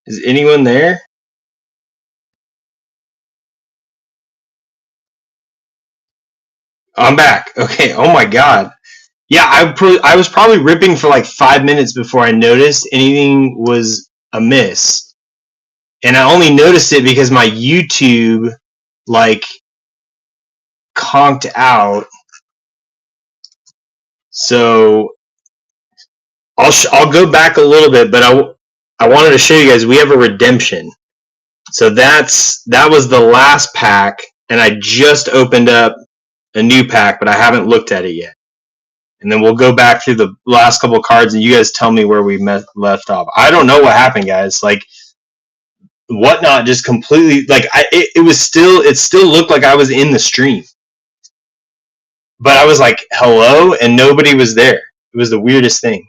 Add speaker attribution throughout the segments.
Speaker 1: Is anyone there? I'm back. Okay. Oh my god. Yeah, I was probably ripping for like 5 minutes before I noticed anything was amiss, and I only noticed it because my YouTube like conked out. So I'll go back a little bit, but I wanted to show you guys we have a redemption. So that was the last pack, and I just opened up a new pack, but I haven't looked at it yet. And then we'll go back through the last couple of cards, and you guys tell me where we left off. I don't know what happened, guys. Like whatnot just completely like it still looked like I was in the stream, but I was like hello, and nobody was there. It was the weirdest thing.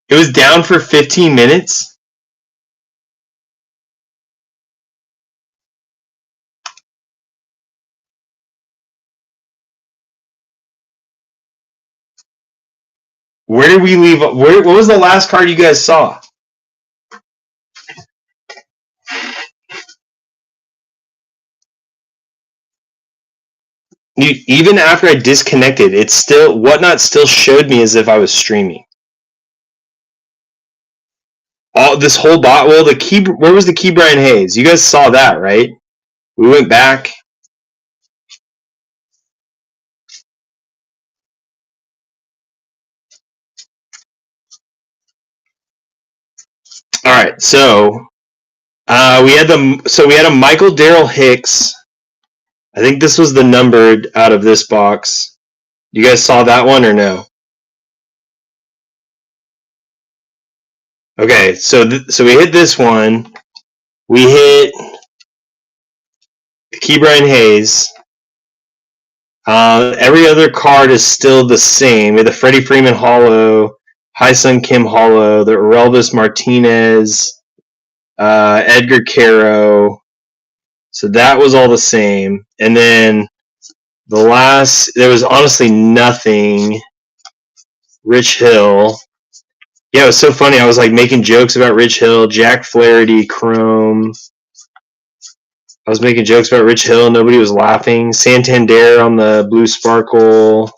Speaker 1: It was down for 15 minutes. Where did we leave? What was the last card you guys saw? Even after I disconnected, it still whatnot still showed me as if I was streaming. All this whole bot. Well, where was the key Brian Hayes? You guys saw that, right? We went back. All right, so we had a Michael Darrell Hicks. I think this was the numbered out of this box. You guys saw that one or no? Okay, so we hit this one. We hit Key Brian Hayes. Every other card is still the same. We had the Freddie Freeman Hollow, Hyesung Kim Hollow, the Orelvis Martinez, Edgar Caro. So that was all the same. And then the last, there was honestly nothing. Rich Hill. Yeah, it was so funny. I was like making jokes about Rich Hill, Jack Flaherty, Chrome. I was making jokes about Rich Hill. Nobody was laughing. Santander on the Blue Sparkle.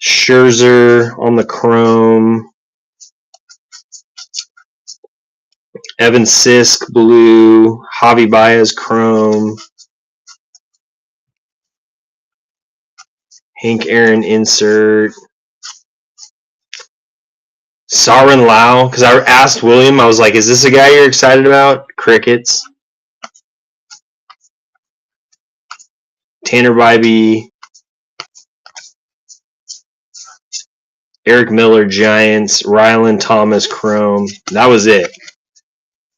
Speaker 1: Scherzer on the Chrome. Evan Sisk Blue. Javi Baez Chrome. Hank Aaron Insert. Sarin Lau, because I asked William, I was like, is this a guy you're excited about? Crickets. Tanner Bybee. Eric Miller Giants. Rylan Thomas Chrome. That was it.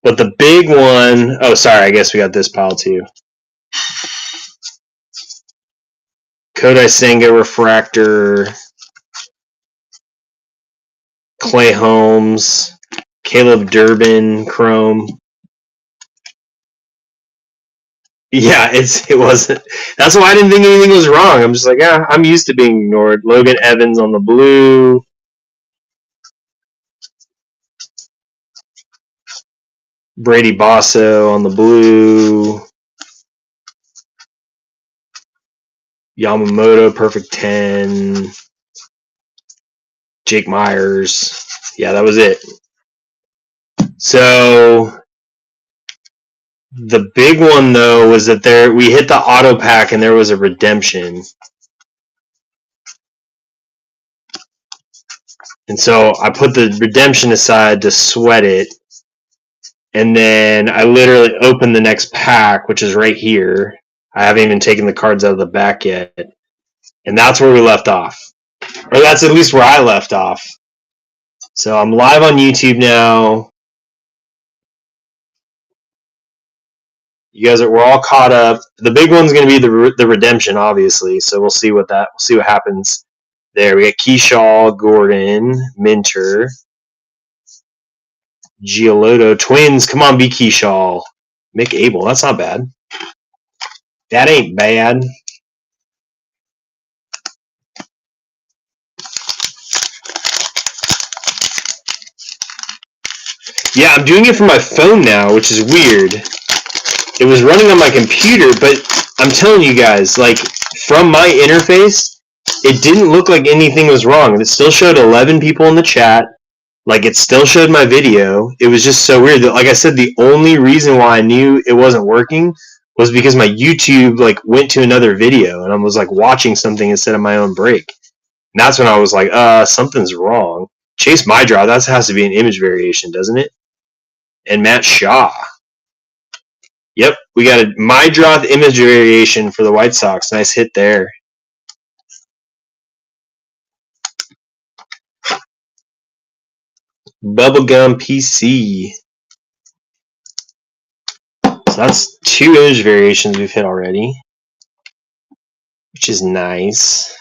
Speaker 1: But the big one, oh, sorry, I guess we got this pile too. Kodai Senga Refractor. Clay Holmes. Caleb Durbin Chrome. Yeah, it wasn't. That's why I didn't think anything was wrong. I'm just like, I'm used to being ignored. Logan Evans on the blue. Brady Basso on the blue. Yamamoto, perfect 10. Jake Myers. Yeah, that was it. So the big one though was that we hit the auto pack and there was a redemption. And so I put the redemption aside to sweat it. And then I literally opened the next pack, which is right here. I haven't even taken the cards out of the back yet. And that's where we left off. Or that's at least where I left off. So I'm live on YouTube now. You guys we're all caught up. The big one's going to be the redemption, obviously. So we'll see what happens there. We got Keyshaw, Gordon, Minter, Giolotto, Twins. Come on, be Keyshaw. Mick Abel. That's not bad. That ain't bad. Yeah, I'm doing it from my phone now, which is weird. It was running on my computer, but I'm telling you guys, like, from my interface, it didn't look like anything was wrong. It still showed 11 people in the chat. Like, it still showed my video. It was just so weird. Like I said, the only reason why I knew it wasn't working was because my YouTube, like, went to another video, and I was, like, watching something instead of my own break. And that's when I was like, something's wrong. Chase My Draw, that has to be an image variation, doesn't it? And Matt Shaw. Yep, we got a My Draw image variation for the White Sox. Nice hit there. Bubblegum PC. So that's 2 image variations we've hit already, which is nice.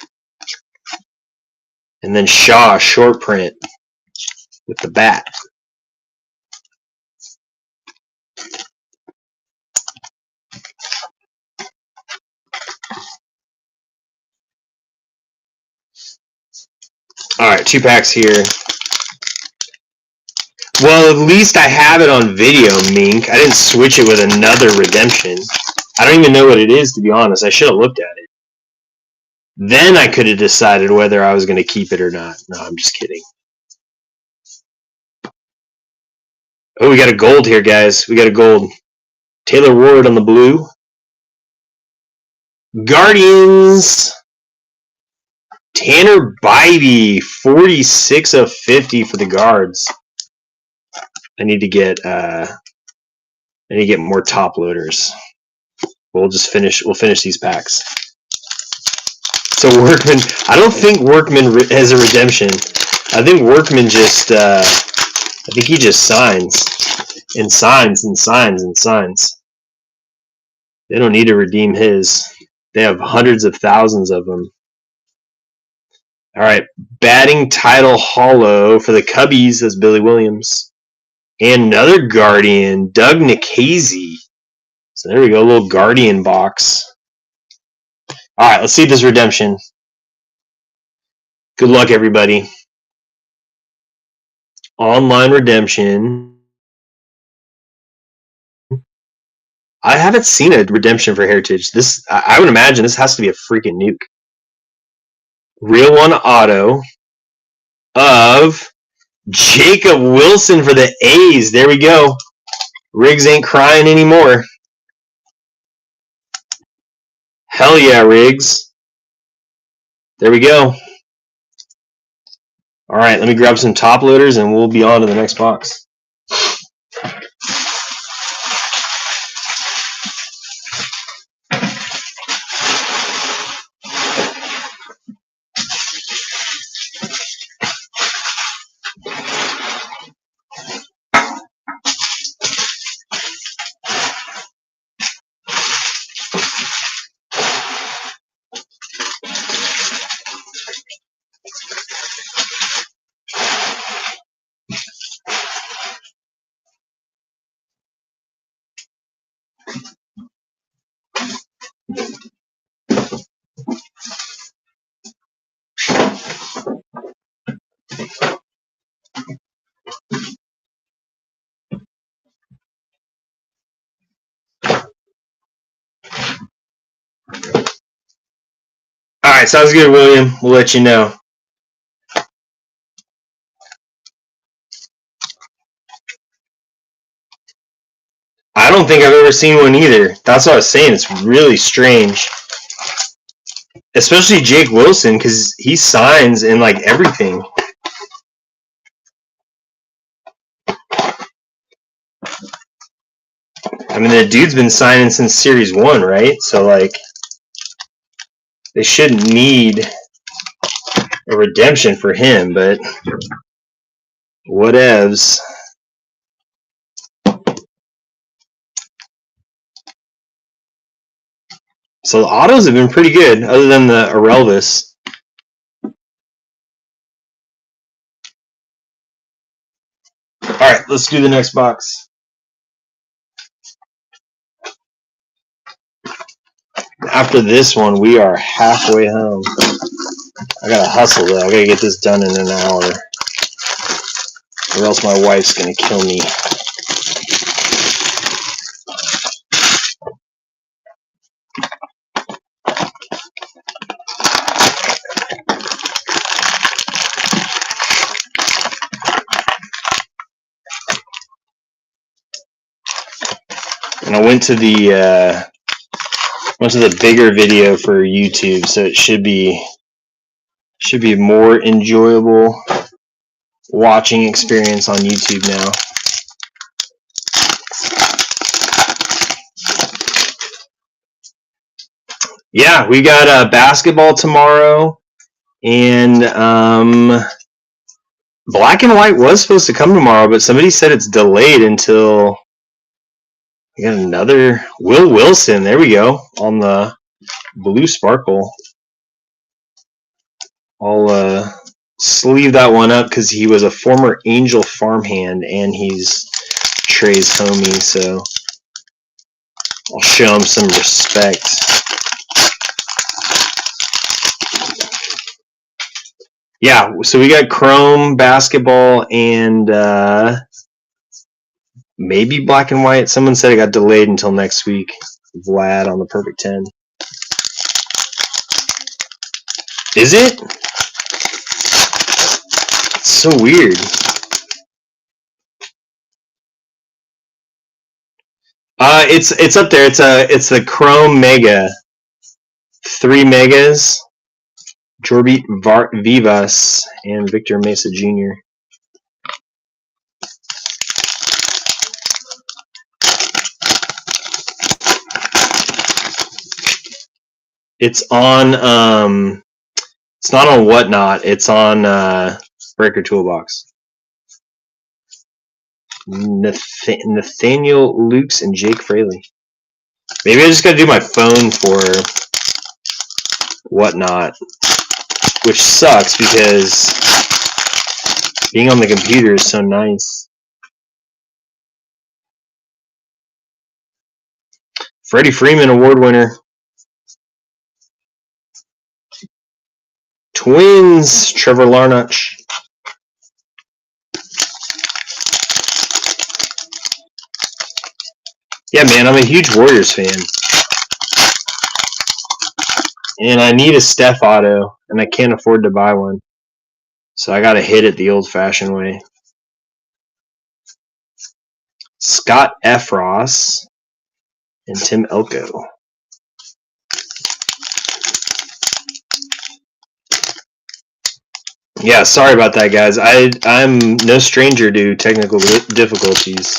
Speaker 1: And then Shaw, short print with the bat. All right, 2 packs here. Well, at least I have it on video, Mink. I didn't switch it with another redemption. I don't even know what it is, to be honest. I should have looked at it. Then I could have decided whether I was going to keep it or not. No, I'm just kidding. Oh, we got a gold here, guys. We got a gold. Taylor Ward on the blue. Guardians. Tanner Bybee, 46 of 50 for the guards. I need to get more top loaders. We'll finish these packs. So Workman, I don't think Workman has a redemption. I think Workman just he just signs and signs and signs and signs. They don't need to redeem his. They have hundreds of thousands of them. All right, batting title hollow for the Cubbies. That's Billy Williams. And another Guardian, Doug Nikhazy. So there we go, a little Guardian box. All right, let's see this redemption. Good luck, everybody. Online redemption. I haven't seen a redemption for Heritage. This, I would imagine this has to be a freaking nuke. Real one auto of Jacob Wilson for the A's. There we go. Riggs ain't crying anymore. Hell yeah, Riggs. There we go. All right, let me grab some top loaders and we'll be on to the next box. All right, sounds good, William. We'll let you know. I don't think I've ever seen one either. That's what I was saying. It's really strange. Especially Jake Wilson, because he signs in like everything. I mean, the dude's been signing since Series 1, right? So, like, they shouldn't need a redemption for him, but whatevs. So the autos have been pretty good, other than the Arelvis. All right, let's do the next box. After this one, we are halfway home. I gotta hustle though. I gotta get this done in an hour, or else my wife's gonna kill me. And I went to the bigger video for YouTube, so it should be a more enjoyable watching experience on YouTube now. Yeah, we got basketball tomorrow, and Black and White was supposed to come tomorrow, but somebody said it's delayed until we got another Will Wilson. There we go, on the blue sparkle. I'll sleeve that one up because he was a former Angel farmhand and he's Trey's homie, so I'll show him some respect. Yeah, so we got Chrome, basketball, and maybe Black and White. Someone said it got delayed until next week. Vlad on the perfect 10. Is it? It's so weird. It's up there. It's the Chrome Mega. 3 megas. Jorbit Vivas and Victor Mesa Jr. It's on it's not on Whatnot, it's on Breaker Toolbox. Nathaniel Lukes and Jake Fraley. Maybe I just gotta do my phone for Whatnot, which sucks because being on the computer is so nice. Freddie Freeman award winner. Twins, Trevor Larnach. Yeah, man, I'm a huge Warriors fan. And I need a Steph auto, and I can't afford to buy one. So I gotta hit it the old-fashioned way. Scott Efros and Tim Elko. Yeah, sorry about that, guys. I'm no stranger to technical difficulties.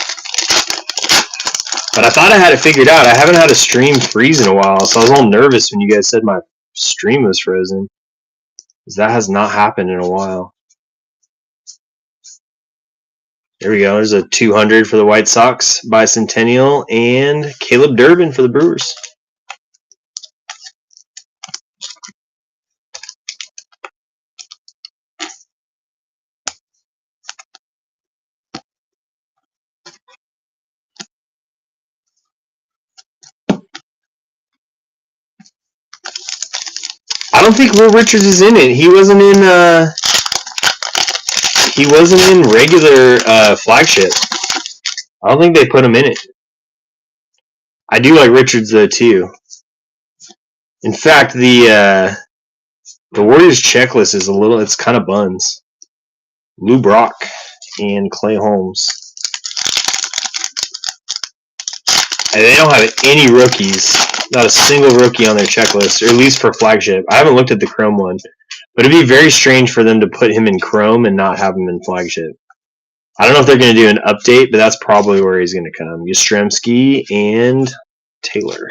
Speaker 1: But I thought I had it figured out. I haven't had a stream freeze in a while, so I was all nervous when you guys said my stream was frozen. Because that has not happened in a while. There we go. There's a 200 for the White Sox, Bicentennial, and Caleb Durbin for the Brewers. I don't think Will Richards is in it. He wasn't in regular flagship. I don't think they put him in it. I do like Richards though too. In fact, the Warriors checklist is it's kind of buns. Lou Brock and Clay Holmes. And they don't have any rookies. Not a single rookie on their checklist, or at least for flagship. I haven't looked at the Chrome one, but it'd be very strange for them to put him in Chrome and not have him in flagship. I don't know if they're going to do an update, but that's probably where he's going to come. Yastrzemski and Taylor.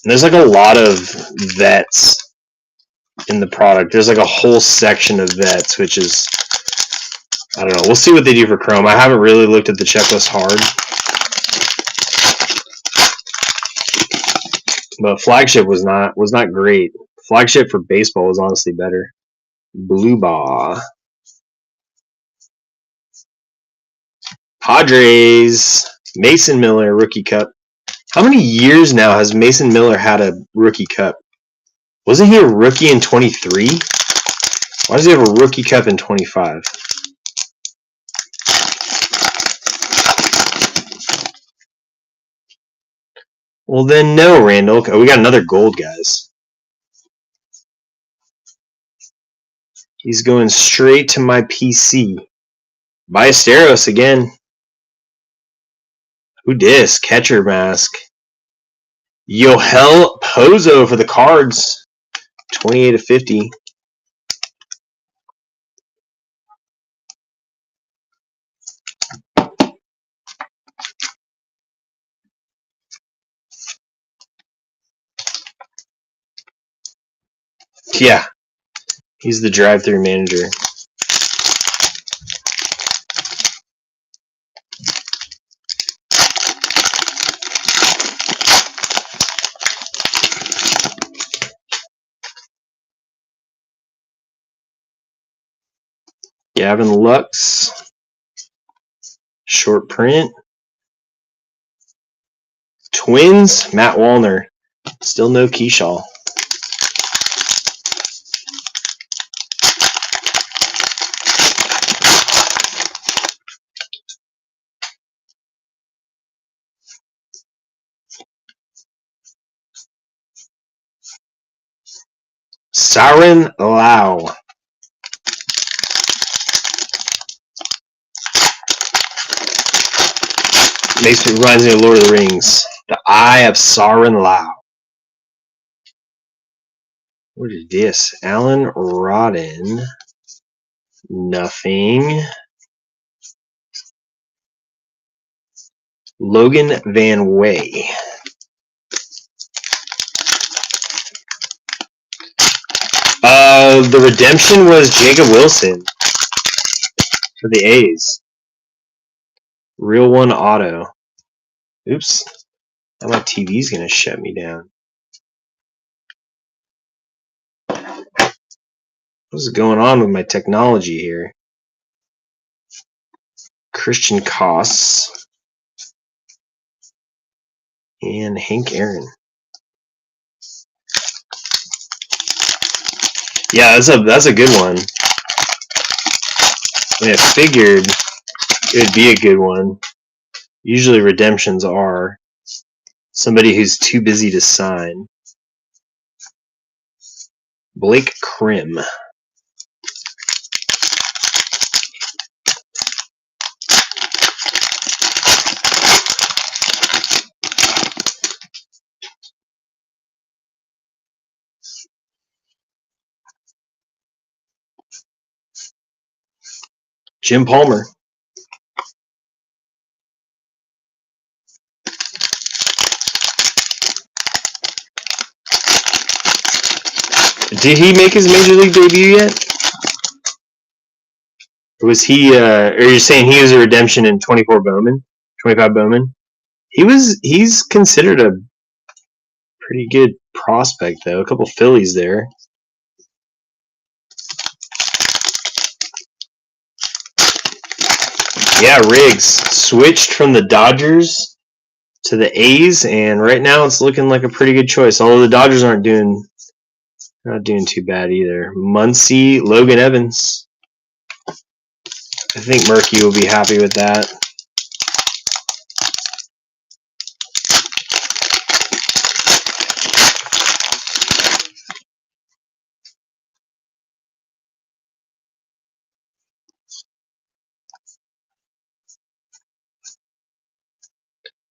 Speaker 1: And there's like a lot of vets in the product. There's like a whole section of vets, which is, I don't know. We'll see what they do for Chrome. I haven't really looked at the checklist hard. But flagship was not great. Flagship for baseball was honestly better. Blue ball. Padres. Mason Miller rookie cup. How many years now has Mason Miller had a rookie cup? Wasn't he a rookie in 23? Why does he have a rookie cup in 25? Well, then no, Randall. Oh, we got another gold, guys. He's going straight to my PC. Ballesteros again. Who dis? Catcher mask. Yohel Pozo for the Cards. 28/50. Yeah, he's the drive-through manager. Gavin Lux. Short print. Twins. Matt Wallner. Still no Keyshaw. Siren Lau. Reminds me of Lord of the Rings. The Eye of Sauron Lau. What is this? Alan Rodden. Nothing. Logan Van Way. The redemption was Jacob Wilson for the A's. Real one auto. Oops. Now my TV's going to shut me down. What's going on with my technology here? Christian Koss. And Hank Aaron. Yeah, that's a good one. I figured it would be a good one. Usually redemptions are somebody who's too busy to sign. Blake Krim. Jim Palmer. Did he make his major league debut yet? Or was he? Or you're saying he was a redemption in 24 Bowman, 25 Bowman? He's considered a pretty good prospect though. A couple Phillies there. Yeah, Riggs switched from the Dodgers to the A's, and right now it's looking like a pretty good choice. Although the Dodgers not doing too bad either. Muncy, Logan Evans. I think Murky will be happy with that.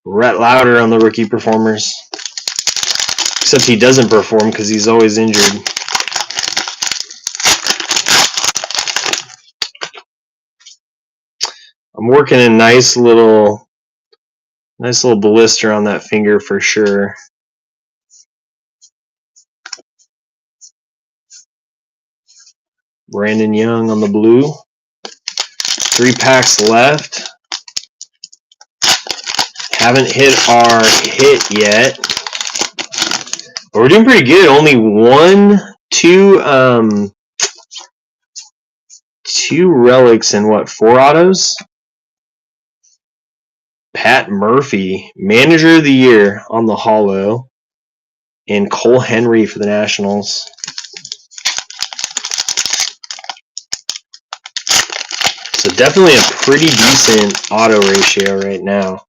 Speaker 1: Rhett Lauder on the rookie performers. Except he doesn't perform because he's always injured. I'm working a nice little blister on that finger for sure. Brandon Young on the blue. 3 packs left. Haven't hit our hit yet. But we're doing pretty good. Only two relics and what, 4 autos? Pat Murphy, Manager of the Year on the holo, and Cole Henry for the Nationals. So definitely a pretty decent auto ratio right now.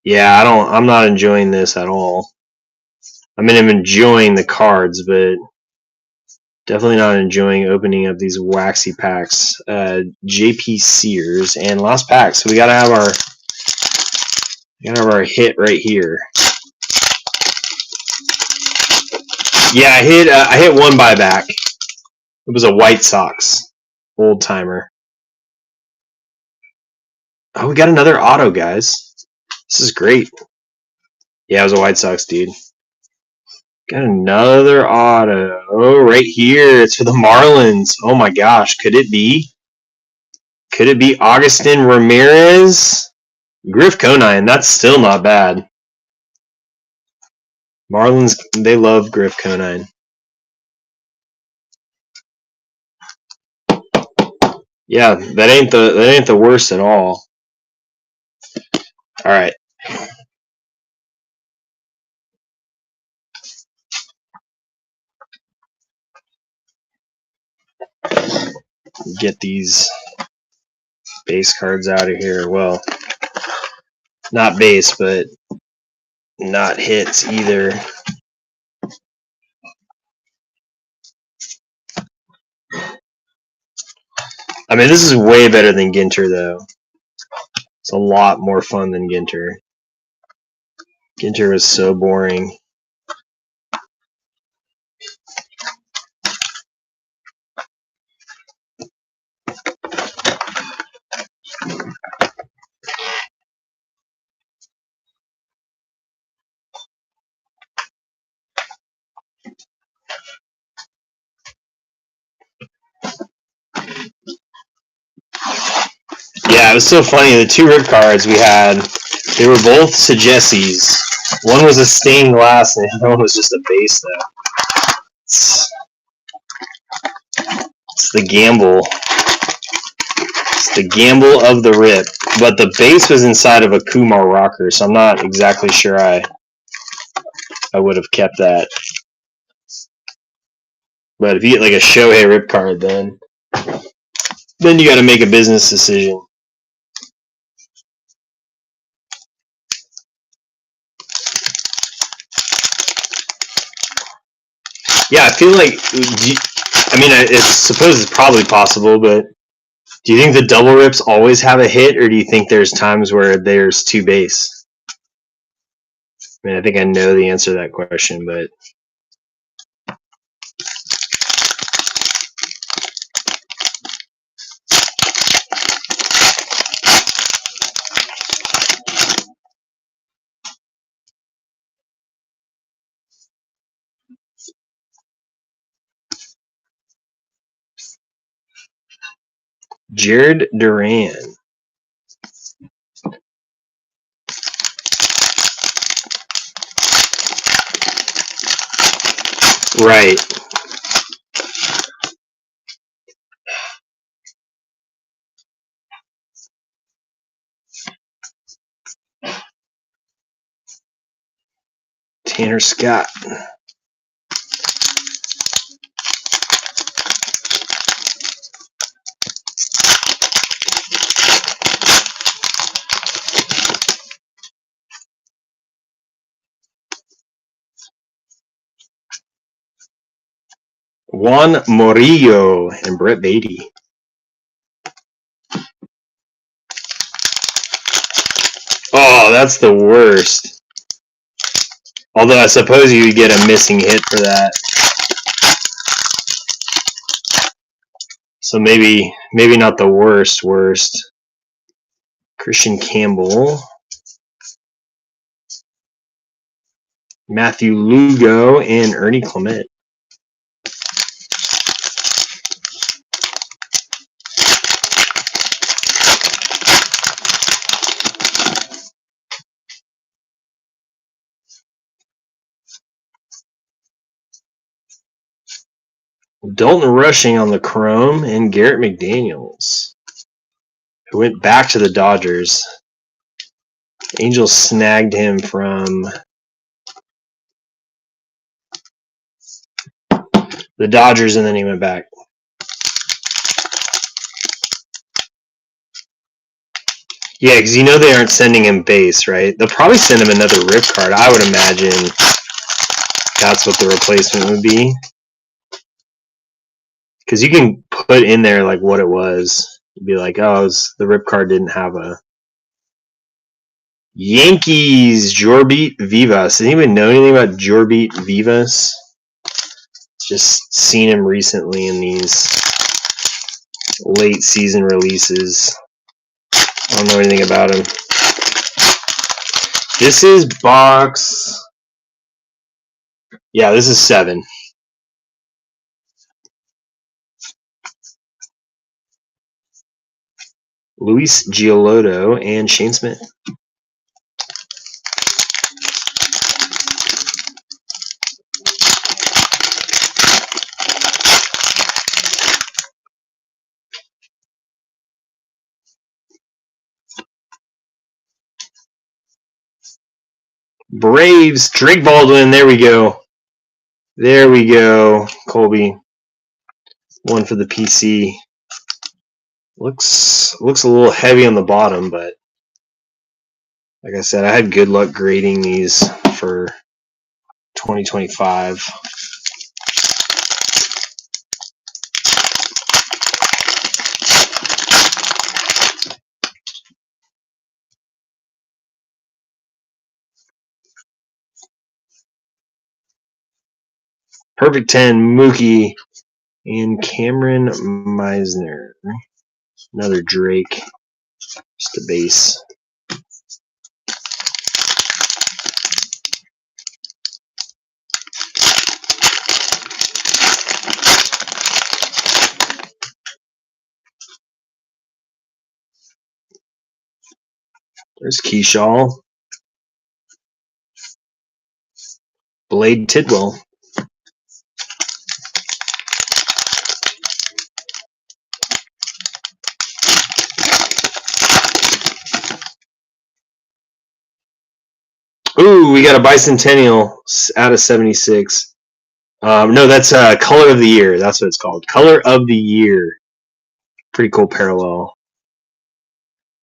Speaker 1: Yeah, I'm not enjoying this at all. I mean, I'm enjoying the cards, but definitely not enjoying opening up these waxy packs. JP Sears and last pack. So we gotta have our hit right here. Yeah, I hit one buyback. It was a White Sox old timer. Oh, we got another auto, guys. This is great. Yeah, it was a White Sox dude. Got another auto. Oh, right here. It's for the Marlins. Oh my gosh. Could it be? Could it be Augustin Ramirez? Griff Conine. That's still not bad. Marlins, they love Griff Conine. Yeah, that ain't the worst at all. All right. Get these base cards out of here. Well, not base, but not hits either. I mean, this is way better than Ginter, though. It's a lot more fun than Ginter. Ginter was so boring. Yeah, it was so funny. The 2 rip cards we had, they were both Sagessis. One was a stained glass, and the other one was just a base, though. It's the gamble. It's the gamble of the rip. But the base was inside of a Kumar rocker, so I'm not exactly sure I would have kept that. But if you get like a Shohei rip card, then you got to make a business decision. Yeah, I feel like, I suppose it's probably possible, but do you think the double rips always have a hit, or do you think there's times where there's 2 base? I mean, I think I know the answer to that question, but Jared Duran. Right. Tanner Scott. Juan Murillo and Brett Beatty. Oh, that's the worst. Although I suppose you would get a missing hit for that. So maybe not the worst. Christian Campbell. Matthew Lugo and Ernie Clement. Dalton Rushing on the Chrome and Garrett McDaniels, who went back to the Dodgers. Angels snagged him from the Dodgers, and then he went back. Yeah, because you know they aren't sending him base, right? They'll probably send him another rip card. I would imagine that's what the replacement would be. Because you can put in there like what it was. You'd be like, oh, the rip card didn't have a Yankees Jorbit Vivas. Does anyone know anything about Jorbit Vivas? Just seen him recently in these late season releases. I don't know anything about him. This is box. Yeah, this is 7. Luis Giolotto and Shane Smith. Braves, Drake Baldwin. There we go. There we go, Colby. One for the PC. Looks a little heavy on the bottom, but like I said, I had good luck grading these for 2025. Perfect 10, Mookie and Cameron Meisner. Another Drake, just a base. There's Keyshaw. Blade Tidwell. Ooh, we got a Bicentennial out of 76. No, that's Color of the Year. That's what it's called. Color of the Year. Pretty cool parallel.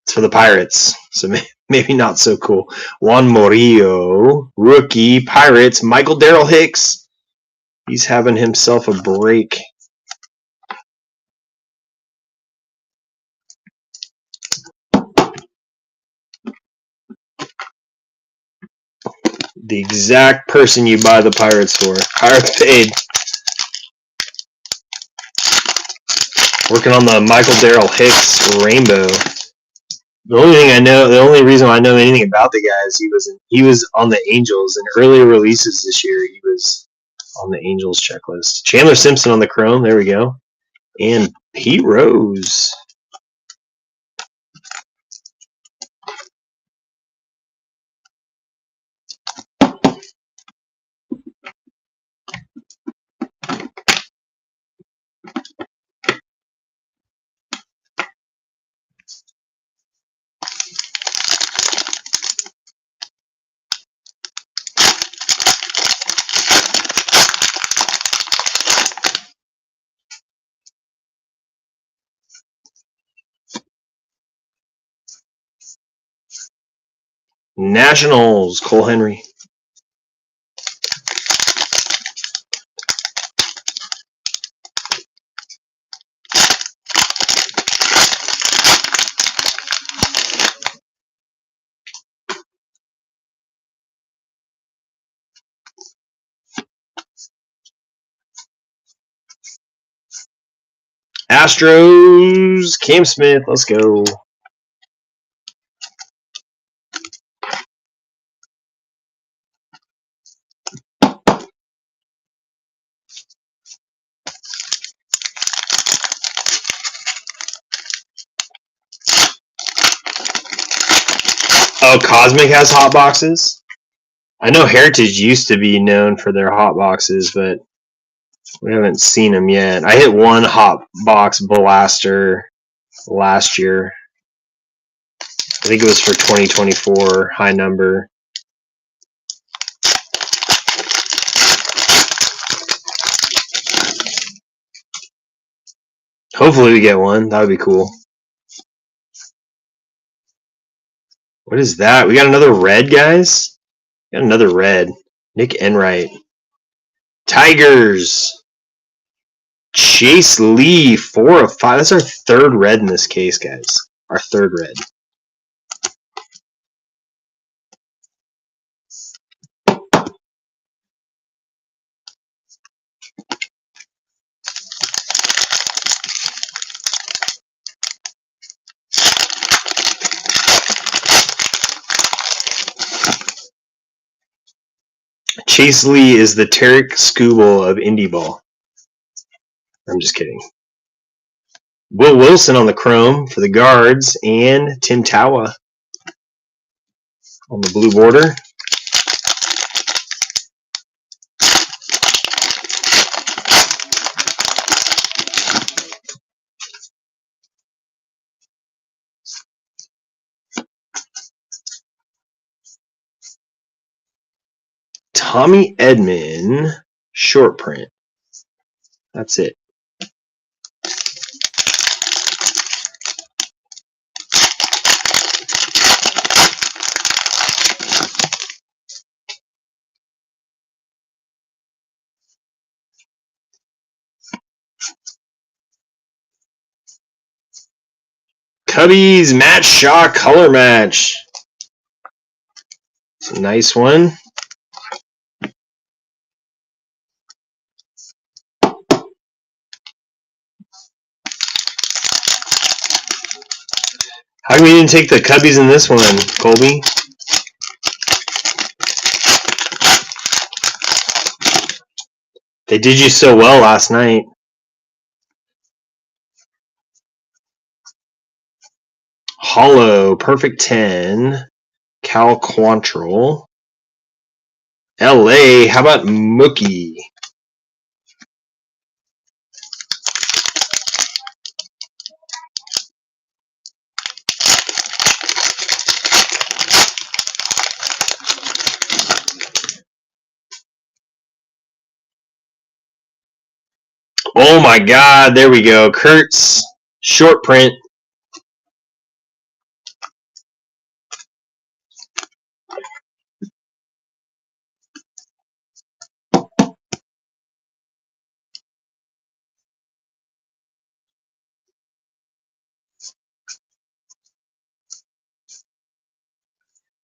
Speaker 1: It's for the Pirates, so maybe not so cool. Juan Murillo, rookie, Pirates. Michael Darrell Hicks. He's having himself a break. The exact person you buy the Pirates for. Pirates paid. Working on the Michael Darrell Hicks Rainbow. The only reason I know anything about the guy is he was on the Angels. In earlier releases this year, he was on the Angels checklist. Chandler Simpson on the Chrome. There we go. And Pete Rose. Nationals, Cole Henry. Astros, Cam Smith. Let's go. Oh, Cosmic has hot boxes? I know Heritage used to be known for their hot boxes, but We haven't seen him yet. I hit one hot box blaster last year. I think it was for 2024, high number. Hopefully we get one. That would be cool. What is that? We got another red, guys? We got another red. Nick Enright. Tigers. Chase Lee, 4 of 5. That's our third red in this case, guys. Our third red. Chase Lee is the Tarek Skubal of Indie Ball. I'm just kidding. Will Wilson on the chrome for the guards, and Tim Tawa on the blue border. Tommy Edman, short print. That's it. Cubbies, Matt Shaw, color match. It's a nice one. How come you didn't take the Cubbies in this one, Colby? They did you so well last night. Hollow, perfect 10. Cal Quantrill. LA, how about Mookie? Oh my God, there we go. Kurtz, short print.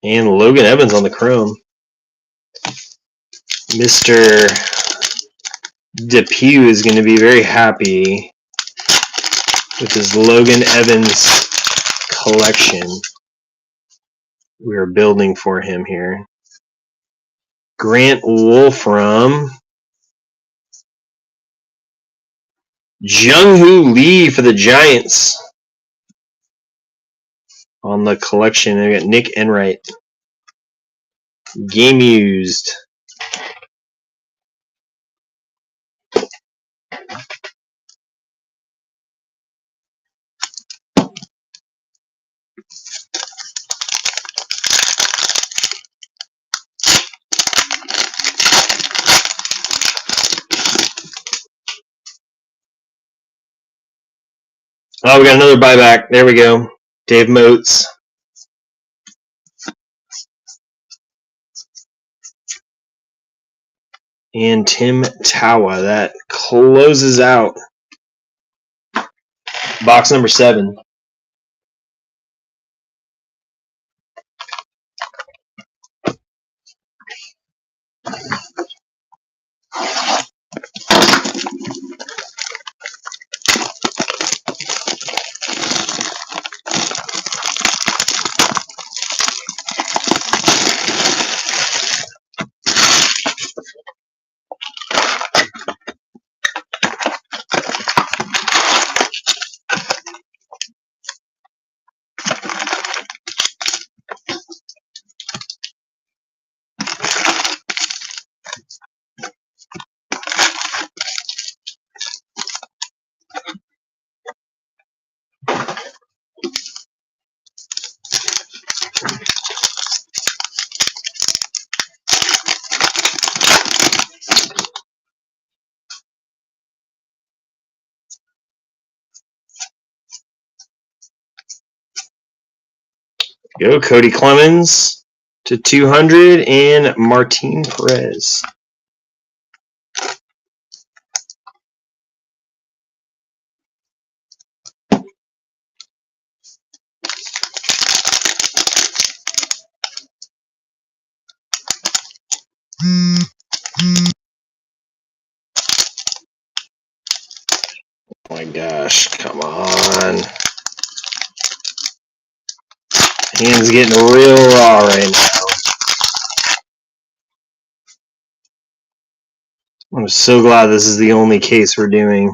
Speaker 1: And Logan Evans on the chrome. Mr. Depew is going to be very happy with his Logan Evans collection we are building for him here. Grant Wolfram. Jung-Hoo Lee for the Giants. On the collection, I got Nick Enright. Game used. Oh, we got another buyback. There we go. Dave Moats. And Tim Tawa. That closes out box number 7. Go Cody Clemens to 200 and Martin Perez. Oh my gosh, come on. Hand's getting real raw right now. I'm so glad this is the only case we're doing.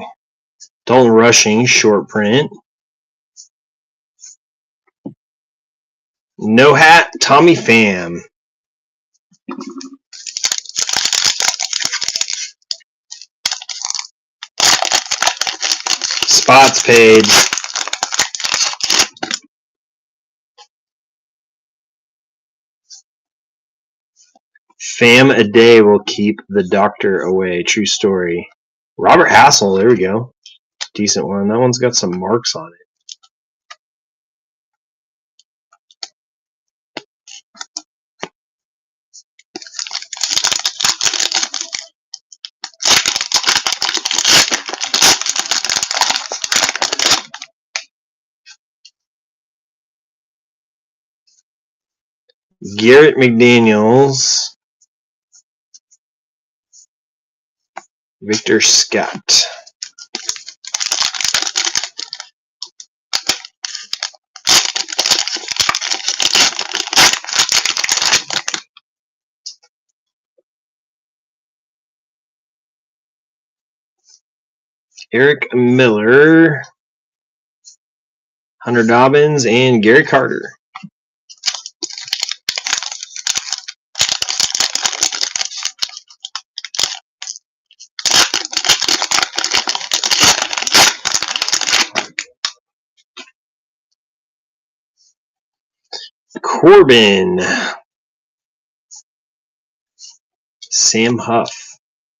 Speaker 1: Dalton Rushing, short print. No hat, Tommy Pham. Spots page. Pham a day will keep the doctor away. True story. Robert Hassel, there we go. Decent one. That one's got some marks on it. Garrett McDaniels. Victor Scott. Eric Miller. Hunter Dobbins and Gary Carter. Corbin. Sam Huff.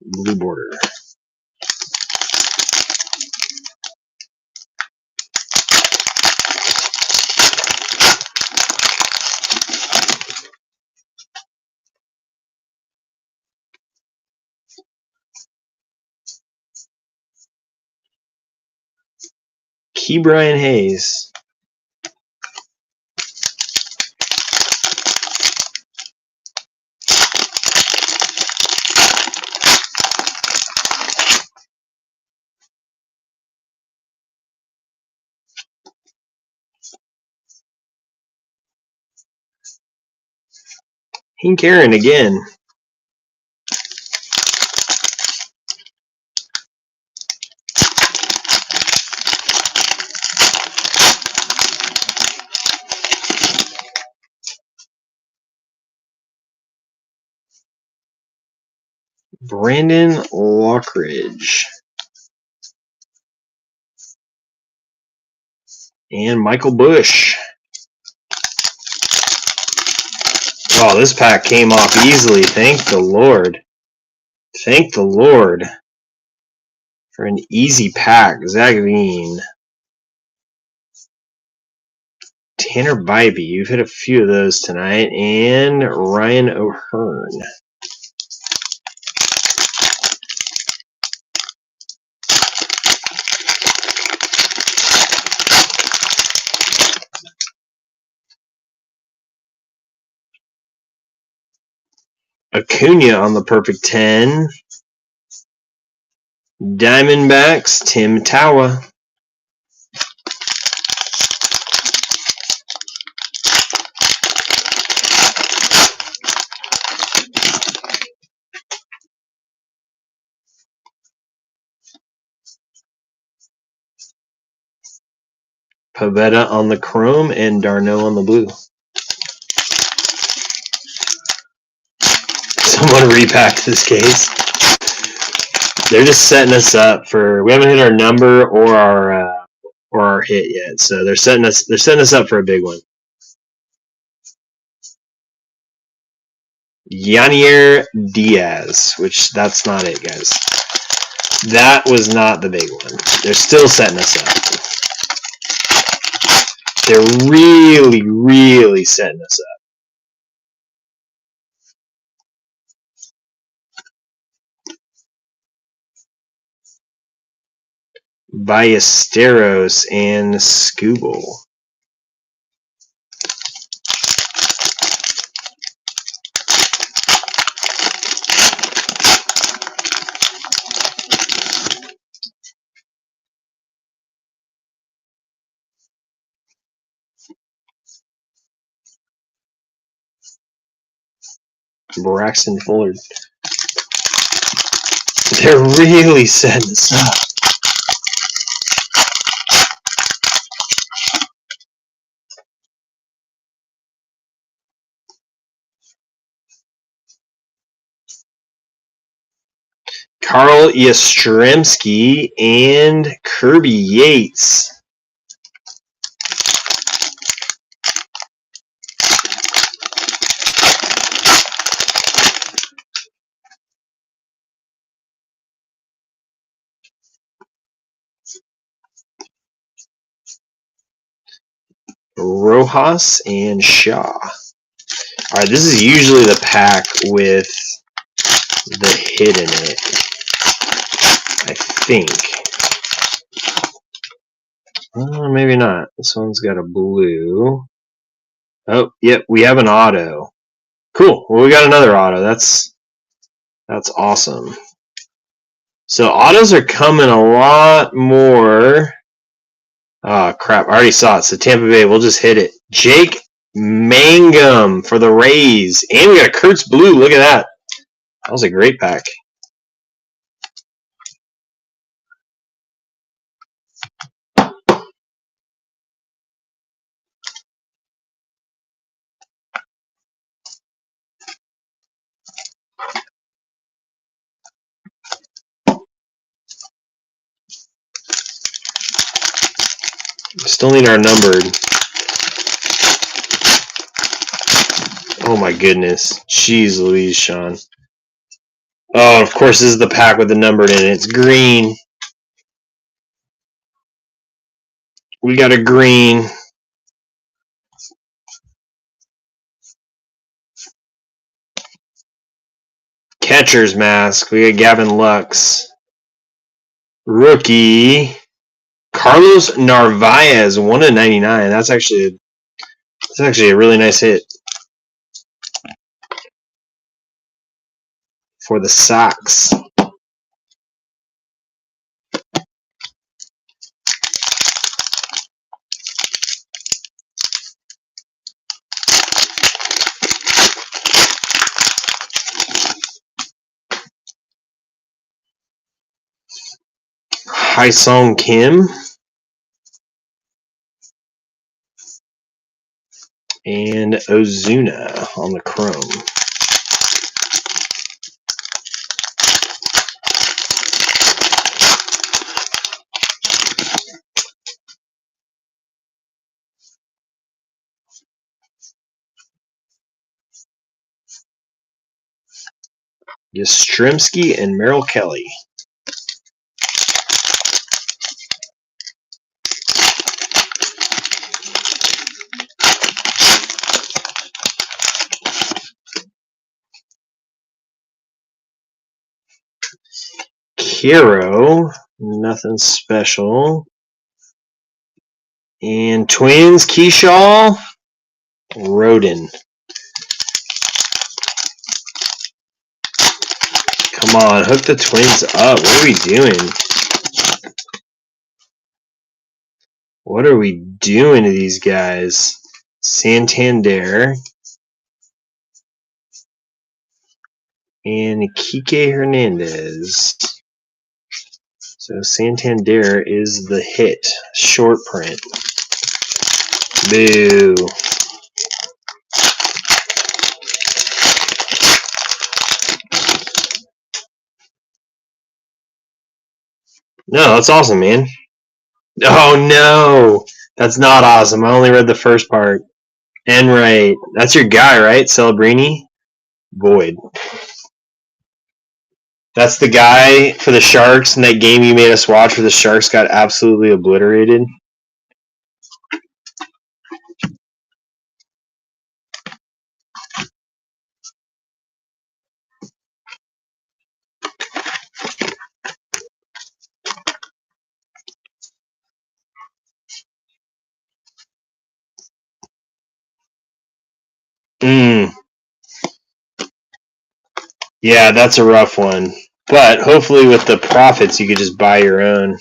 Speaker 1: Blue border. Key Brian Hayes. Hank Aaron again. Brandon Lockridge. And Michael Bush. Oh, this pack came off easily. Thank the Lord. Thank the Lord for an easy pack. Zach Veen. Tanner Bybee. You've hit a few of those tonight. And Ryan O'Hearn. Acuna on the perfect 10. Diamondbacks, Tim Tawa. Pavetta on the chrome and d'Arnaud on the blue. Someone repacked this case. They're just setting us up for. We haven't hit our number or our hit yet, so they're setting us up for a big one. Yanier Diaz, which that's not it, guys. That was not the big one. They're still setting us up. They're really, really setting us up. Ballesteros and Scooble. Braxton Fuller. They're really setting us up. Carl Yastrzemski and Kirby Yates. Rojas and Shaw. All right, this is usually the pack with the hit in it, I think. Maybe not. This one's got a blue. Oh, yep, we have an auto. Cool. Well, we got another auto. That's awesome. So autos are coming a lot more. Oh, crap. I already saw it. So Tampa Bay, we'll just hit it. Jake Mangum for the Rays. And we got a Kurtz Blue. Look at that. That was a great pack. Still need our numbered. Oh my goodness. Jeez Louise, Sean. Oh, of course, this is the pack with the numbered in it. It's green. We got a green. Catcher's mask. We got Gavin Lux. Rookie. Carlos Narvaez, 1/99. That's actually a really nice hit for the Sox. Hyesung Kim and Ozuna on the chrome. Yastrzemski and Merrill Kelly. Hero, nothing special. And Twins, Keyshaw, Roden. Come on, hook the Twins up. What are we doing? What are we doing to these guys? Santander and Kike Hernandez. So Santander is the hit. Short print. Boo. No, that's awesome, man. Oh, no. That's not awesome. I only read the first part. Enright. That's your guy, right? Celebrini? Void. That's the guy for the Sharks in that game you made us watch where the Sharks got absolutely obliterated. Yeah, that's a rough one. But hopefully with the profits, you could just buy your own.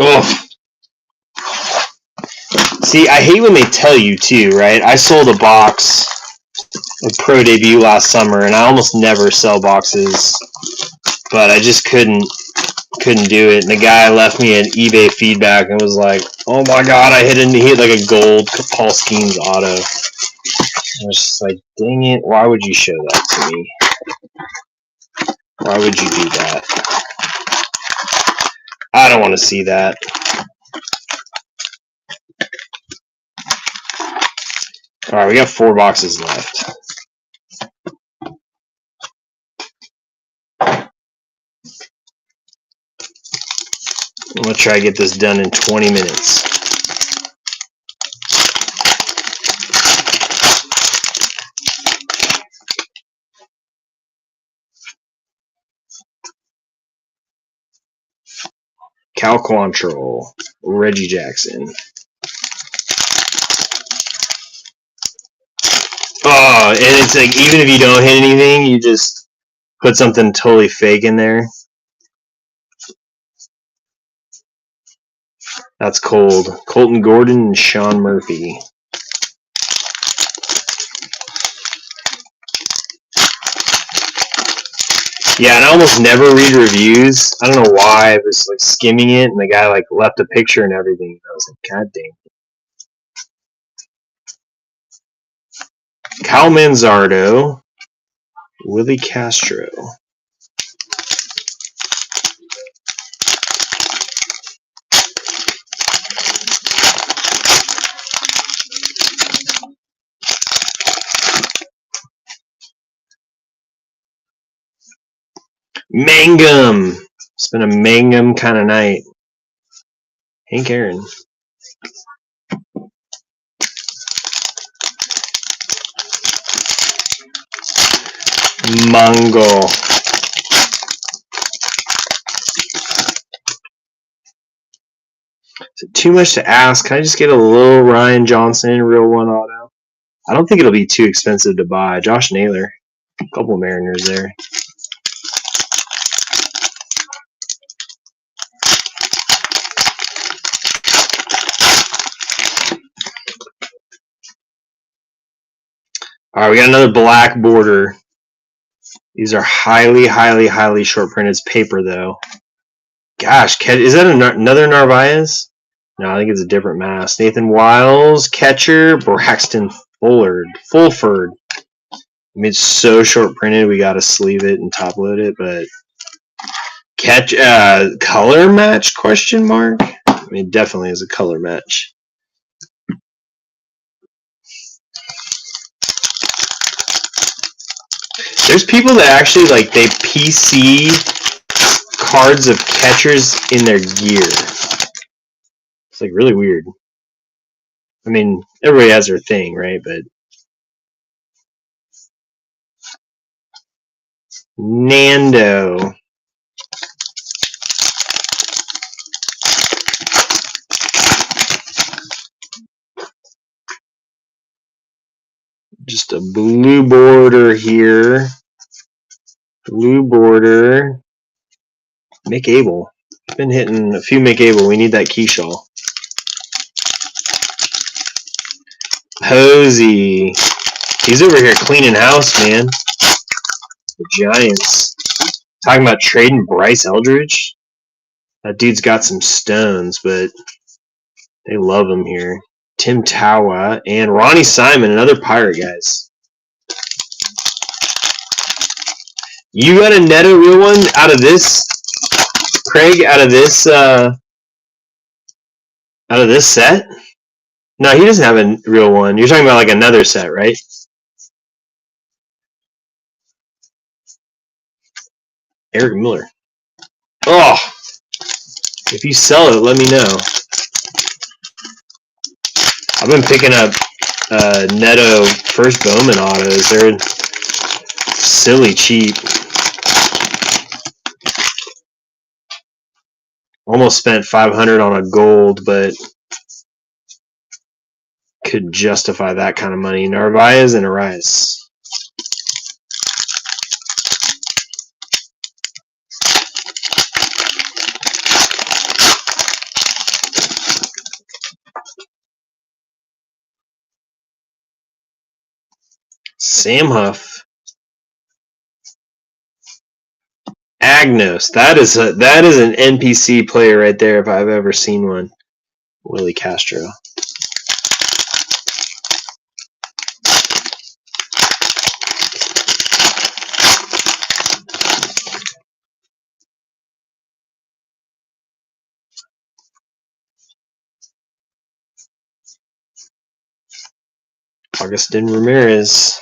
Speaker 1: Oh, see, I hate when they tell you too, right? I sold a box of Pro Debut last summer, and I almost never sell boxes, but I just couldn't do it. And the guy left me an eBay feedback and was like, "Oh my god, I hit like a gold Paul Skeens auto." I was just like, "Dang it! Why would you show that to me? Why would you do that? I don't want to see that." All right, we got 4 boxes left. I'm gonna try to get this done in 20 minutes. Cal Quantrill, Reggie Jackson. Oh, and it's like, even if you don't hit anything, you just put something totally fake in there. That's cold. Colton Gordon and Sean Murphy. Yeah, and I almost never read reviews. I don't know why. I was like skimming it, and the guy like left a picture and everything. I was like, God dang. Cal Manzardo, Willie Castro. Mangum. It's been a Mangum kind of night. Hank Aaron. Mongo. Is it too much to ask? Can I just get a little Ryan Johnson, real one auto? I don't think it'll be too expensive to buy. Josh Naylor. A couple of Mariners there. All right, we got another black border. These are highly, highly, highly short printed. It's paper, though. Gosh, is that another Narvaez? No, I think it's a different mask. Nathan Wiles, catcher, Braxton Fulford. I mean, it's so short printed, we got to sleeve it and top load it, but color match, question mark? I mean, it definitely is a color match. There's people that actually, like, they PC cards of catchers in their gear. It's, like, really weird. I mean, everybody has their thing, right? But Nando. Just a blue border here. Blue border. Mick Abel. Been hitting a few Mick Abel. We need that Keyshaw. Posey. He's over here cleaning house, man. The Giants. Talking about trading Bryce Eldridge. That dude's got some stones, but they love him here. Tim Tawa and Ronnie Simon, another Pirate, guys. You got a Neto real one out of this, Craig? Out of this set? No, he doesn't have a real one. You're talking about like another set, right? Eric Miller. Oh, if you sell it, let me know. I've been picking up Neto first Bowman autos. They're silly cheap. Almost spent 500 on a gold, but could justify that kind of money. Narvaez and Arias. Sam Huff. Agnos. That is an NPC player right there if I've ever seen one. Willie Castro. Augustin Ramirez.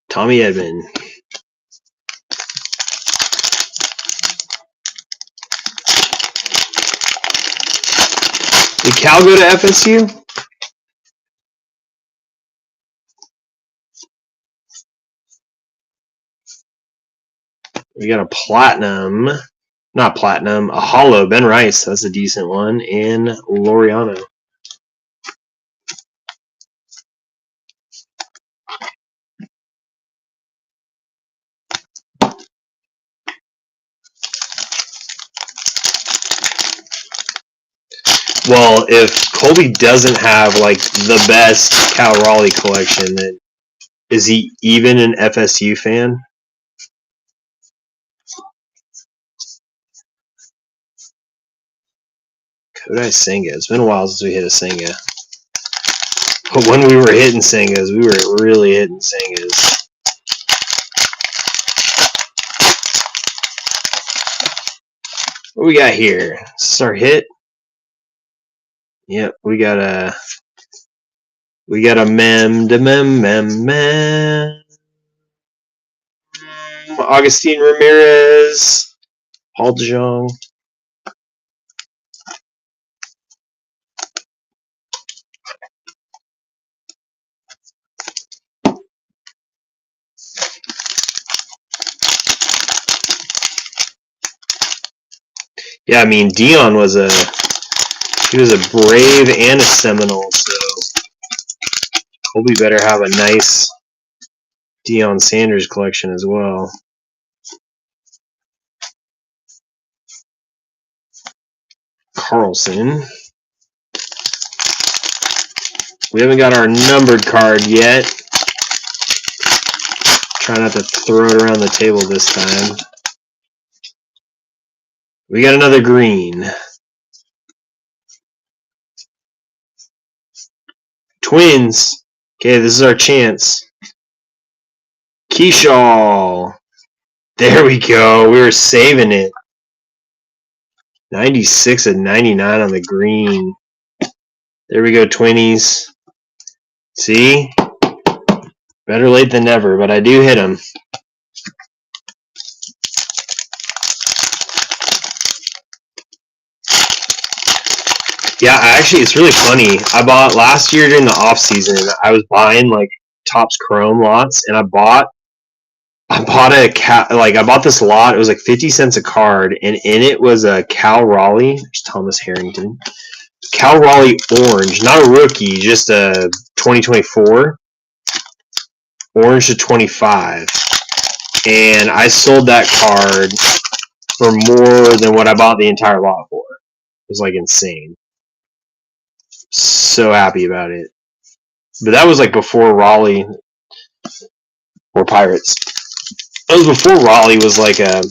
Speaker 1: Tommy Edman. Did Cal go to FSU? We got a platinum. Not platinum. A hollow. Ben Rice. That's a decent one. And Laureano. Well, if Colby doesn't have like the best Cal Raleigh collection, then is he even an FSU fan? Kodai Senga. It's been a while since we hit a Senga. But when we were hitting Sengas, we were really hitting Sengas. What we got here? Is this our hit? Yep, we got a mem. Augustin Ramirez, Paul DeJong. Yeah, I mean Dion was a Brave and a Seminole, so Colby better have a nice Deion Sanders collection as well. Carlson. We haven't got our numbered card yet. Try not to throw it around the table this time. We got another green. Twins. Okay, this is our chance. Keyshaw. There we go. We were saving it. 96 and 99 on the green. There we go, Twinnies. See? Better late than never, but I do hit them. Yeah, actually, it's really funny. I bought last year during the off season. I was buying like Topps Chrome lots, and I bought this lot. It was like 50 cents a card, and in it was a Cal Raleigh. There's Thomas Harrington. Cal Raleigh orange, not a rookie, just a 2024 orange to 25. And I sold that card for more than what I bought the entire lot for. It was like insane. So happy about it. But that was like before Raleigh or Pirates. That was before Raleigh was like a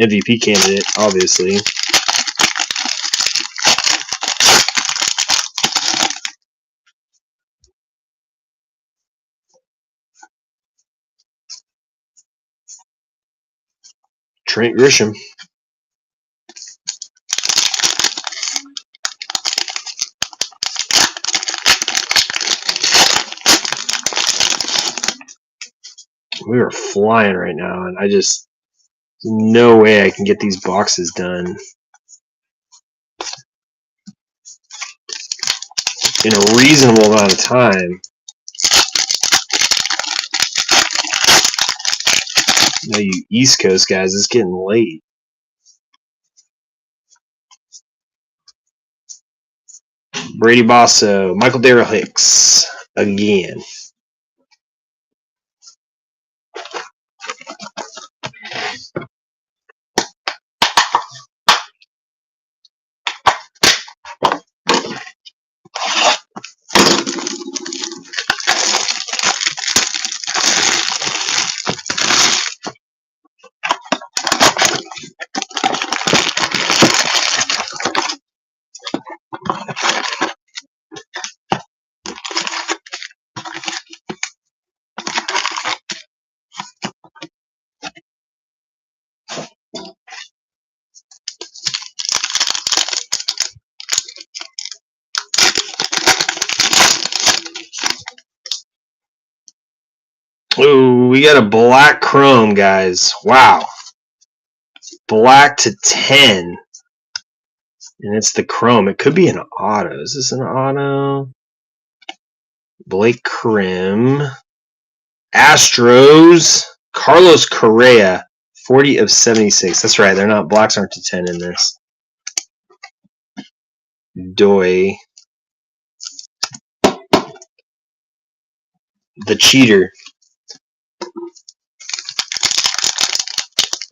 Speaker 1: MVP candidate, obviously. Trent Grisham. We are flying right now, and I just no way I can get these boxes done. in a reasonable amount of time. You know, you East Coast guys, it's getting late. Brady Basso, Michael Darrell Hicks again. Ooh, we got a black chrome, guys. Wow. Black to 10. And it's the chrome. It could be an auto. Is this an auto? Blake Krim. Astros. Carlos Correa. 40 of 76. That's right. They're not. Blacks aren't to 10 in this. Doi. The cheater.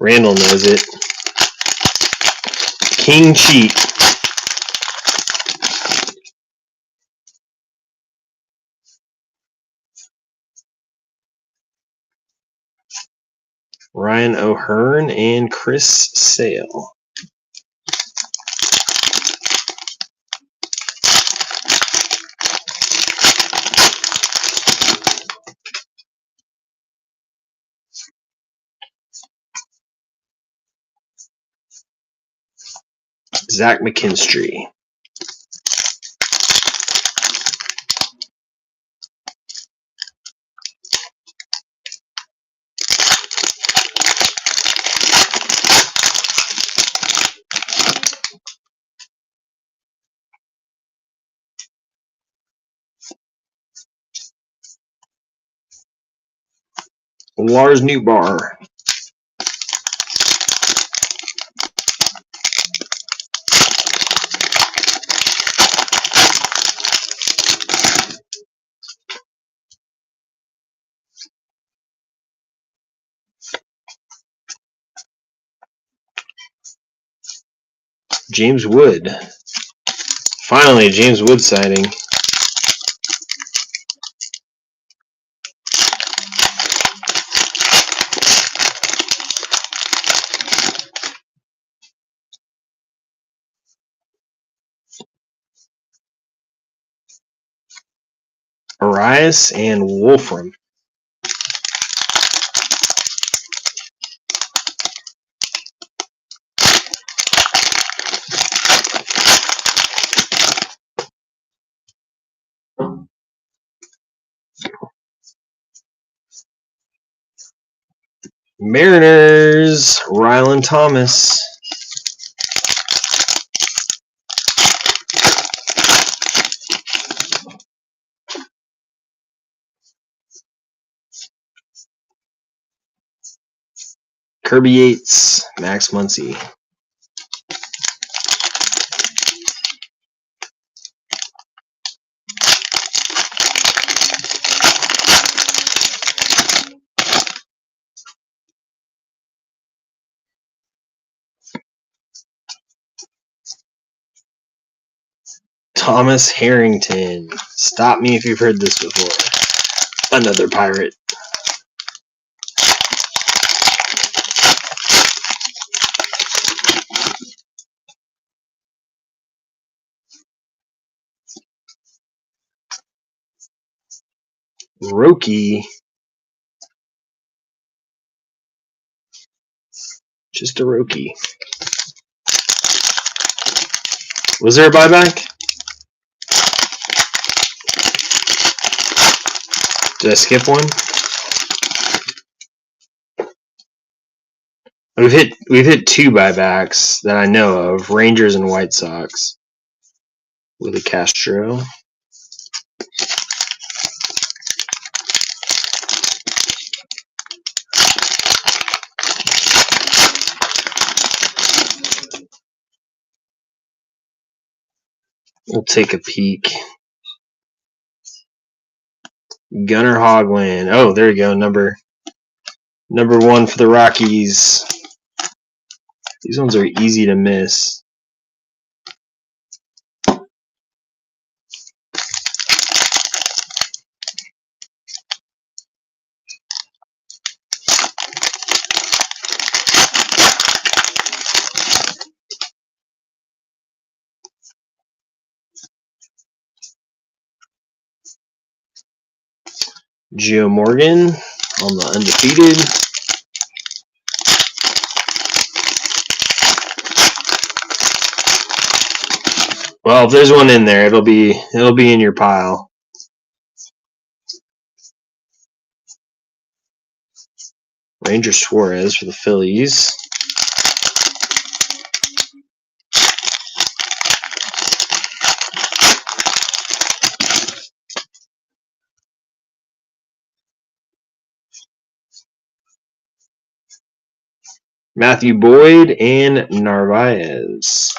Speaker 1: Randall knows it. King cheat. Ryan O'Hearn and Chris Sale. Zach McKinstry. Lars Newbar. James Wood. Finally, a James Wood sighting. Arias and Wolfram. Mariners, Rylan Thomas. Kirby Yates, Max Muncy. Thomas Harrington. Stop me if you've heard this before. Another Pirate. Roki. Just a Roki. Was there a buyback? Did I skip one? We've hit two buybacks that I know of, Rangers and White Sox. Willie Castro. We'll take a peek. Gunnar Hogland. Oh, there you go. Number 1 for the Rockies. These ones are easy to miss. Gio Morgan on the undefeated. Well, if there's one in there, it'll be in your pile. Ranger Suarez for the Phillies. Matthew Boyd and Narvaez.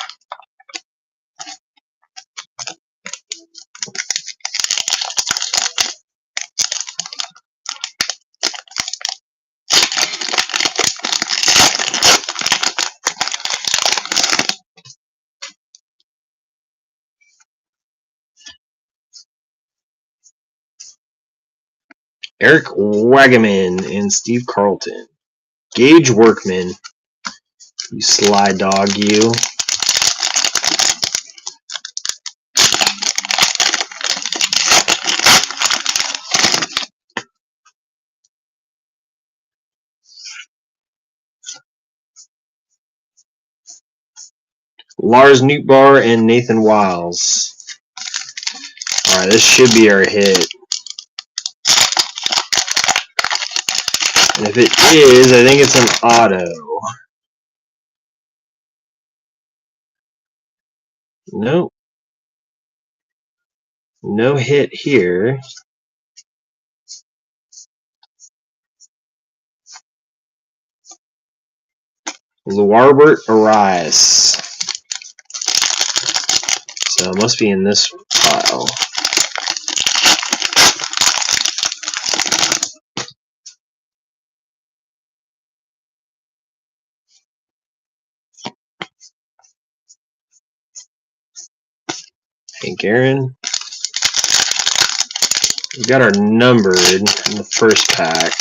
Speaker 1: Eric Wagaman and Steve Carlton. Gage Workman. You sly dog, you. Lars Nootbaar and Nathan Wiles. Alright, this should be our hit. And if it is, I think it's an auto. Nope. No hit here. Luarbert Arias. So it must be in this file. Hank Aaron. We got our numbered in the first pack.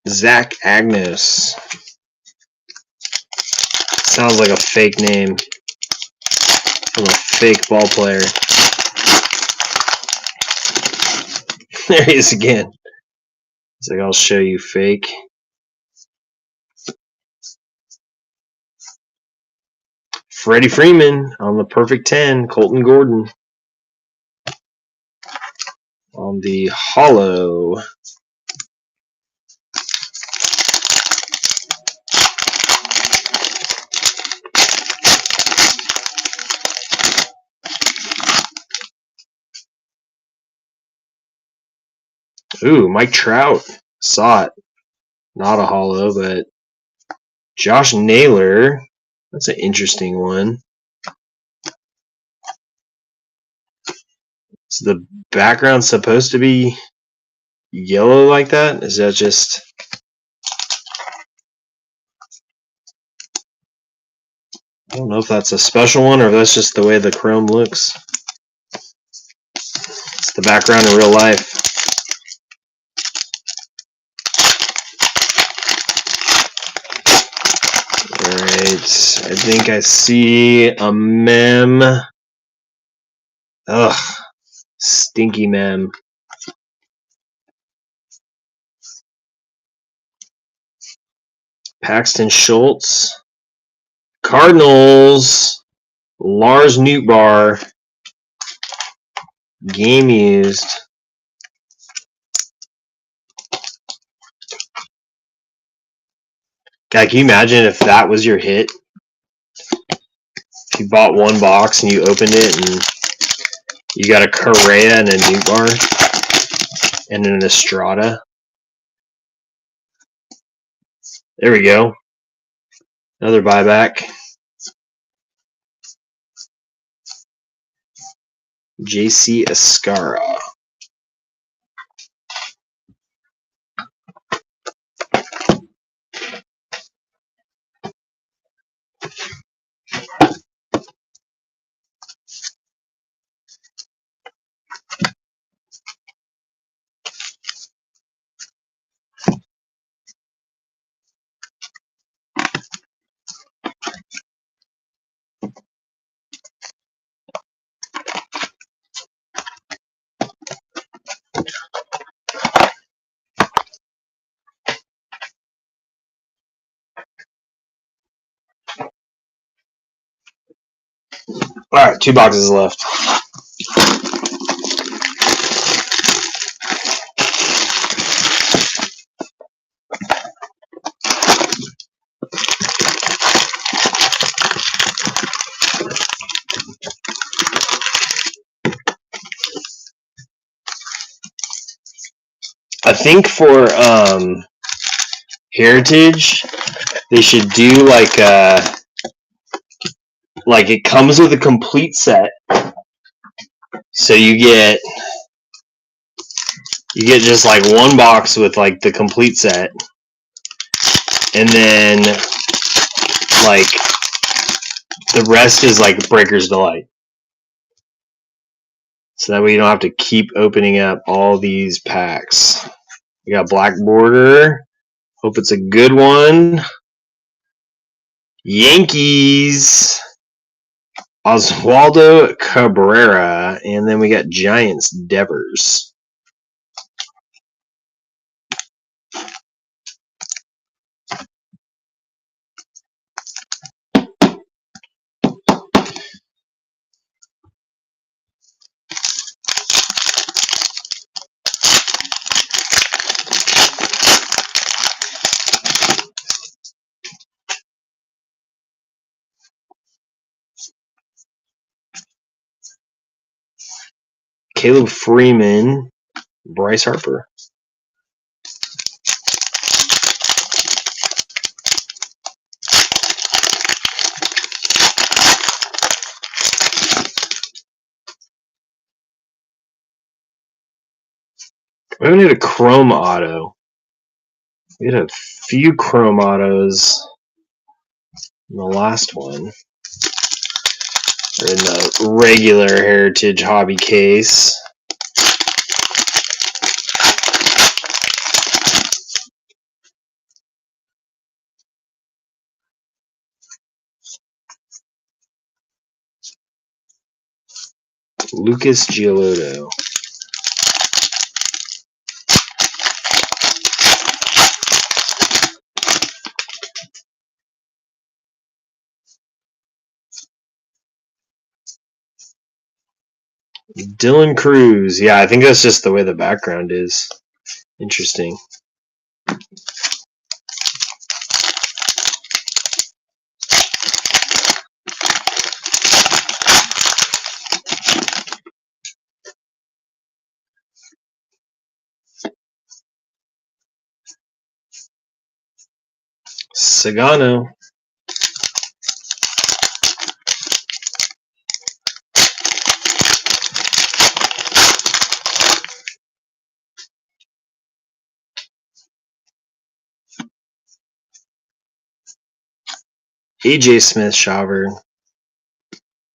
Speaker 1: Zach Agnos. Sounds like a fake name from a fake ball player. There he is again. It's like, I'll show you fake. Freddie Freeman on the perfect 10. Colton Gordon on the hollow. Ooh, Mike Trout. Saw it. Not a hollow, but Josh Naylor. That's an interesting one. Is the background supposed to be yellow like that? Is that just... I don't know if that's a special one or if that's just the way the chrome looks. It's the background in real life. Alright, I think I see a mem. Ugh, stinky mem. Paxton Schultz. Cardinals. Lars Nootbaar. Game used. God, can you imagine if that was your hit? If you bought one box and you opened it and You got a Correa and a Newbar and an Estrada. There we go. Another buyback. JC Escara. All right, 2 boxes left. I think for Heritage, they should do like it comes with a complete set. So you get just like 1 box with like the complete set, and then like the rest is like Breaker's Delight. So that way you don't have to keep opening up all these packs. We got Black Border. Hope it's a good one. Yankees. Oswaldo Cabrera. And then we got Giants Devers. Caleb Freeman, Bryce Harper. We haven't hit a chrome auto. We had a few chrome autos in the last one. Or in the regular Heritage hobby case. Lucas Giolito. Dylan Cruz. Yeah, I think that's just the way the background is. Interesting. Sagano. AJ Smith Shawver.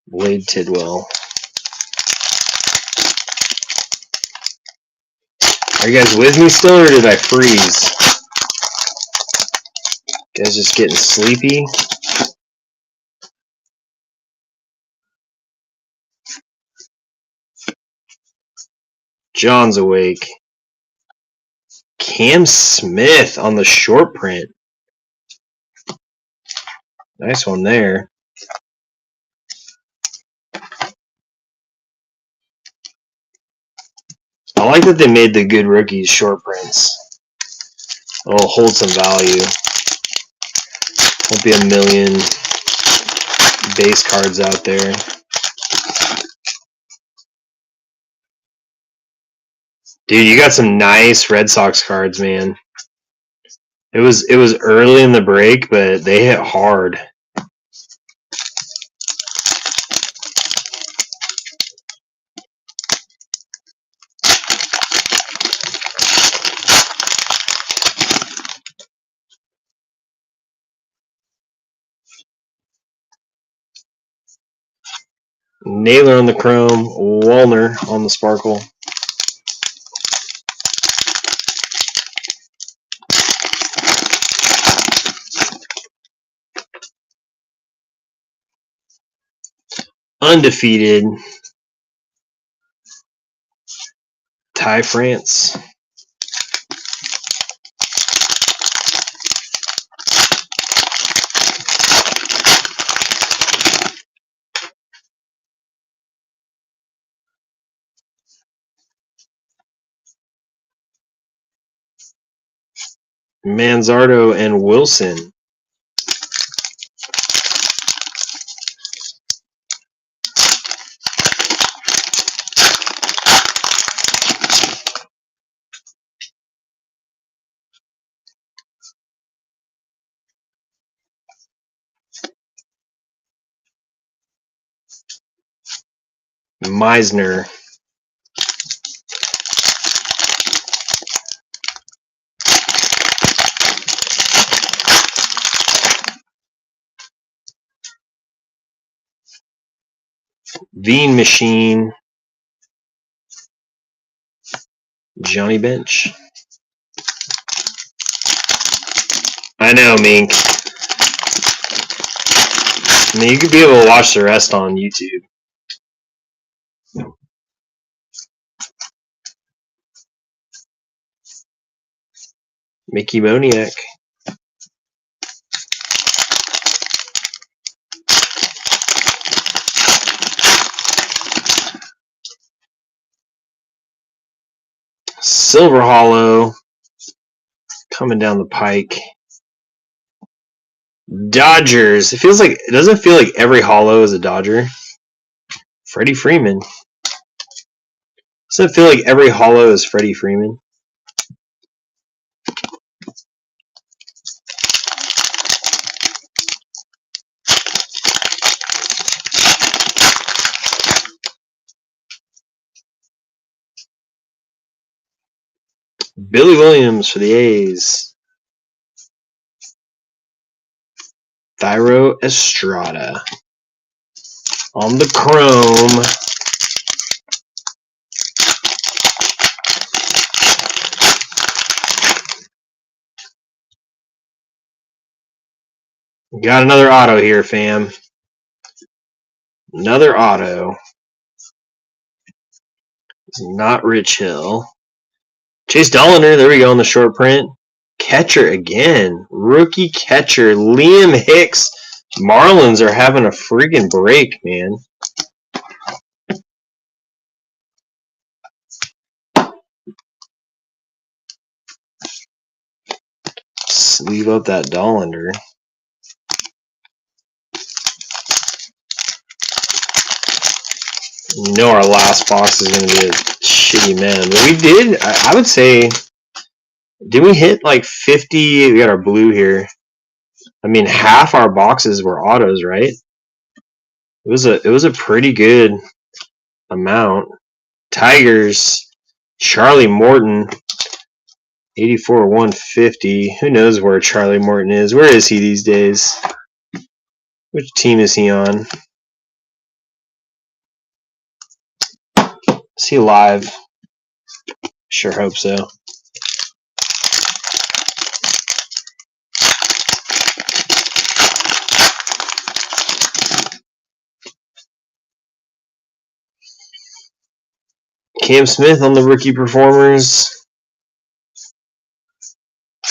Speaker 1: Wade Tidwell. Are you guys with me still, or did I freeze? You guys just getting sleepy? John's awake. Cam Smith on the short print. Nice one there. I like that they made the good rookies short prints. It'll hold some value. Won't be a million base cards out there. Dude, you got some nice Red Sox cards, man. It was early in the break, but they hit hard. Naylor on the chrome, Wallner on the sparkle. Undefeated. Ty France. Manzardo and Wilson. Meisner. Veen Machine. Johnny Bench. I know, Mink. I mean, you could be able to watch the rest on YouTube. Mickey Moniak. Silver Hollow. Coming down the pike. Dodgers. It doesn't feel like every hollow is a Dodger. Freddie Freeman. Doesn't feel like every hollow is Freddie Freeman. Billy Williams for the A's. Thairo Estrada. On the chrome. Got another auto here, fam. Another auto. It's not Rich Hill. Chase Dollander, there we go on the short print. Catcher again. Rookie catcher. Liam Hicks. Marlins are having a freaking break, man. Sleeve up that Dollander. You know our last box is going to be a shitty man. But we did, I would say, did we hit like 50? We got our blue here. I mean, half our boxes were autos, right? It was a pretty good amount. Tigers, Charlie Morton, 84/150. Who knows where Charlie Morton is? Where is he these days? Which team is he on? Is he live? Sure hope so. Cam Smith on the rookie performers.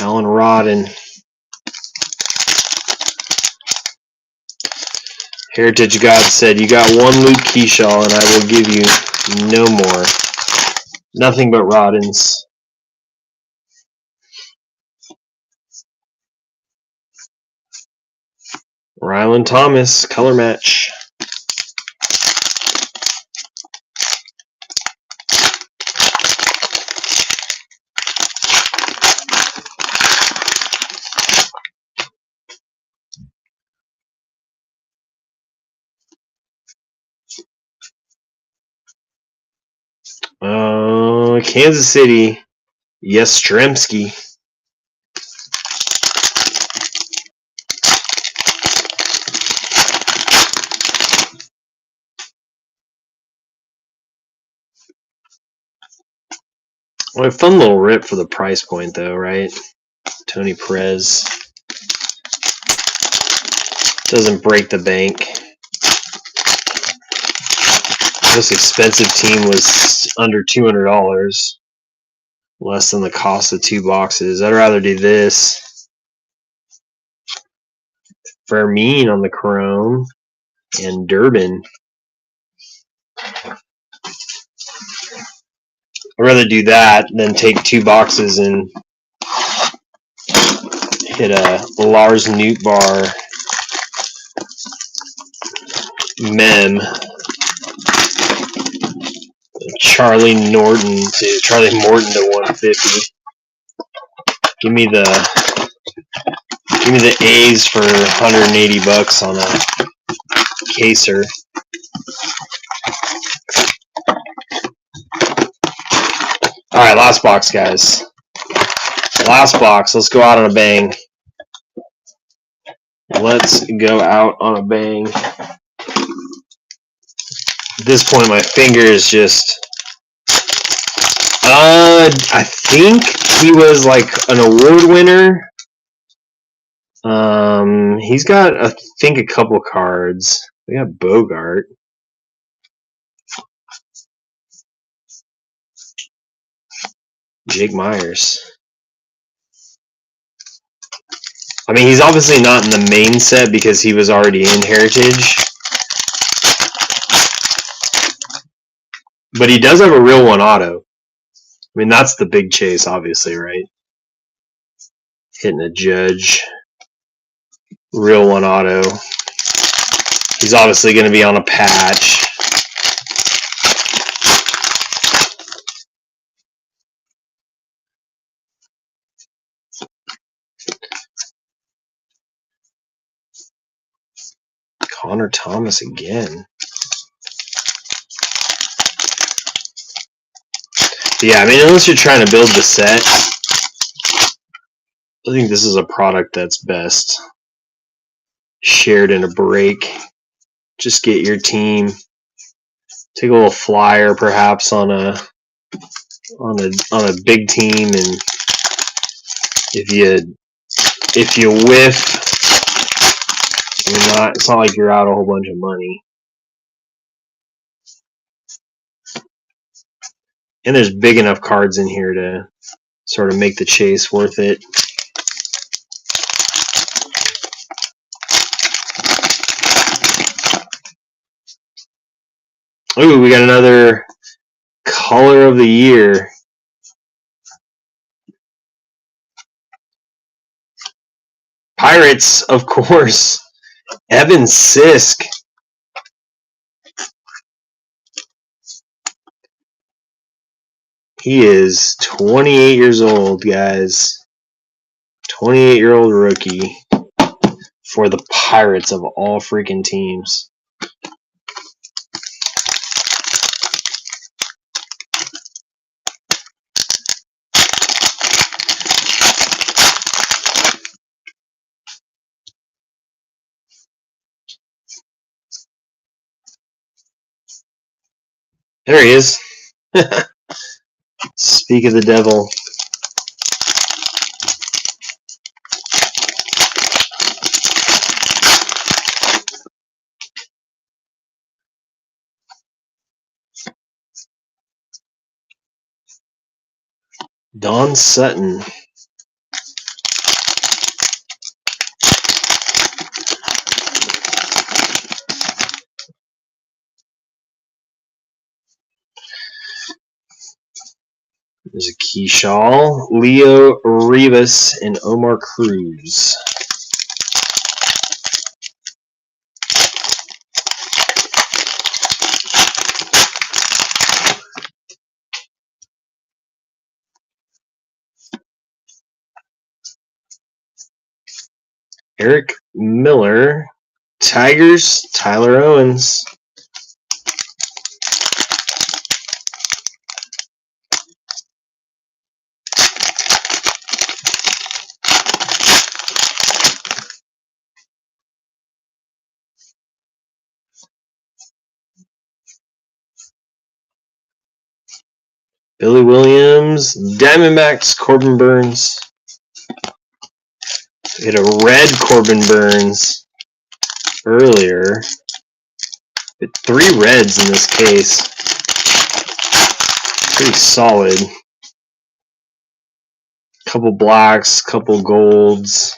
Speaker 1: Alan Rodden. Heritage God said, "You got one Luke Keyshaw, and I will give you no more. Nothing but Roddens." Rylan Thomas, color match. Kansas City, Yastrzemski. Well, a fun little rip for the price point, though, right? Tony Perez. Doesn't break the bank. Most expensive team was under $200. Less than the cost of 2 boxes. I'd rather do this. Vermeer on the Chrome. And Durbin. I'd rather do that than take 2 boxes and hit a Lars Nootbaar mem. Charlie Morton to 150. Give me the A's for $180 on a Caser. All right, last box, guys. Last box. Let's go out on a bang. Let's go out on a bang. At this point, my finger is just... I think he was like an award winner. He's got, I think, a couple cards. We got Bogart. Jake Myers. I mean, he's obviously not in the main set because he was already in Heritage. But he does have a real one auto. I mean, that's the big chase, obviously, right? Hitting a Judge. Real one auto. He's obviously going to be on a patch. Connor Thomas again. Yeah, I mean, unless you're trying to build the set, I think this is a product that's best shared in a break. Just get your team. Take a little flyer, perhaps, on a big team, and if you whiff, it's not like you're out a whole bunch of money. And there's big enough cards in here to sort of make the chase worth it. Ooh, we got another color of the year. Pirates, of course. Evan Sisk. He is 28 years old, guys. 28-year-old rookie for the Pirates of all freaking teams. There he is. Speak of the devil. Don Sutton. There's a Keyshaw, Leo Rivas, and Omar Cruz. Eric Miller, Tigers, Tyler Owens. Billy Williams, Diamondbacks, Corbin Burns. We had a red Corbin Burns earlier. We had 3 reds in this case. Pretty solid. Couple blacks, couple golds.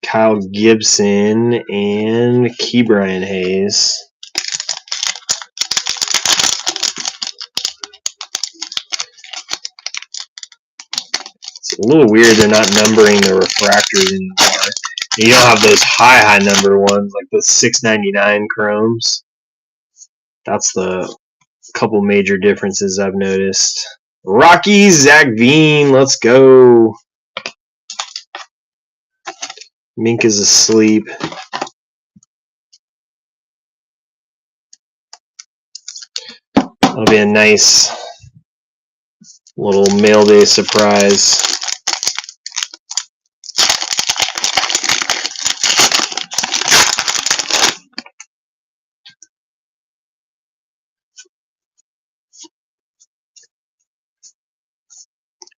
Speaker 1: Kyle Gibson and Ke'Bryan Hayes. It's a little weird they're not numbering the refractors anymore. You don't have those high number ones like the 699 chromes. That's the couple major differences I've noticed. Rocky Zach Veen, let's go. Mink is asleep. That'll be a nice little mail day surprise.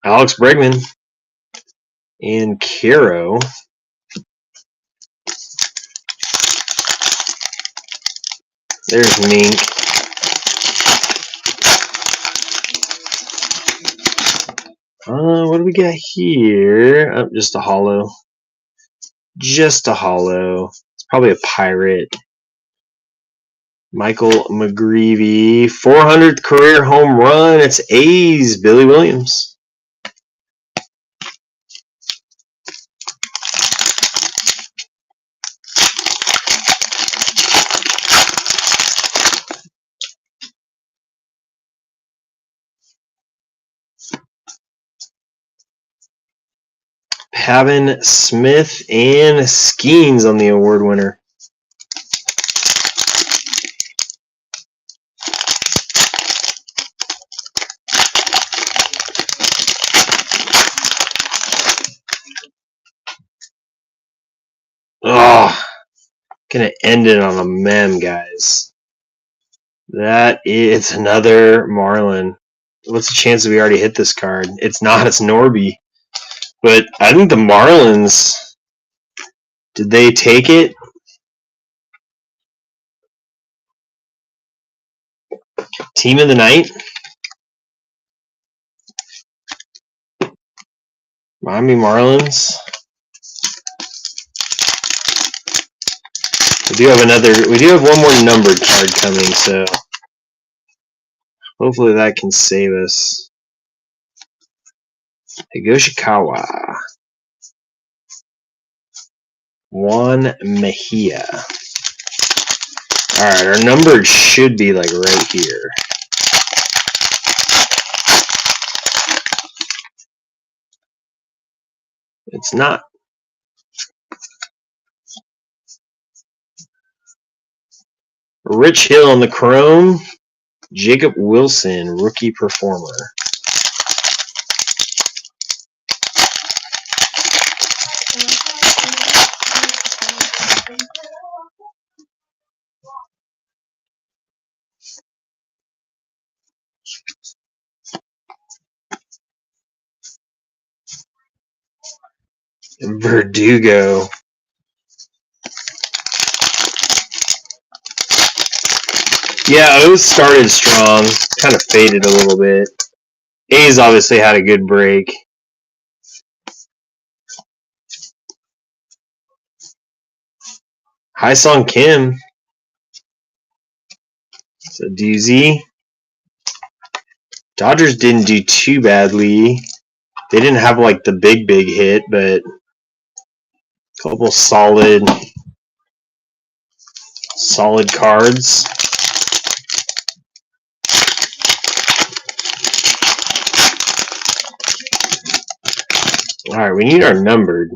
Speaker 1: Alex Bregman and Caro. There's Mink. What do we got here? Oh, just a holo. Just a holo. It's probably a pirate. Michael McGreevy. 400th career home run. It's A's. Billy Williams. Pavin Smith and Skeens on the award winner. Oh, gonna end it on a mem, guys. That is another Marlin. What's the chance that we already hit this card? It's not. It's Norby. But I think the Marlins, did they take it? Team of the night? Miami Marlins. We do have one more numbered card coming, so hopefully that can save us. Higoshikawa. Juan Mejia. Alright, our numbered should be like right here. It's not. Rich Hill on the chrome. Jacob Wilson, rookie performer. Verdugo. Yeah, O's started strong, kind of faded a little bit. A's obviously had a good break. Hi-Sung Kim. It's a doozy. Dodgers didn't do too badly. They didn't have like the big hit, but a couple solid cards. All right, we need our numbered.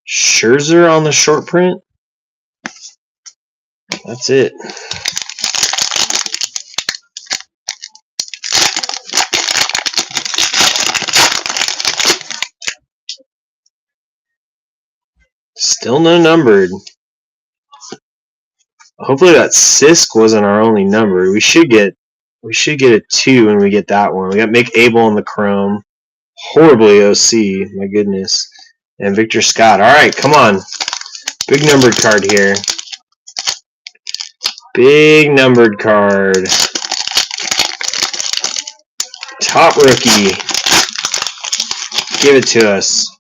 Speaker 1: Scherzer on the short print. That's it. Still no numbered. Hopefully that Sisk wasn't our only number. We should get a 2 when we get that one. We got Mick Abel on the Chrome. Horribly OC, my goodness. And Victor Scott. All right, come on. Big numbered card here. Big numbered card. Top rookie. Give it to us.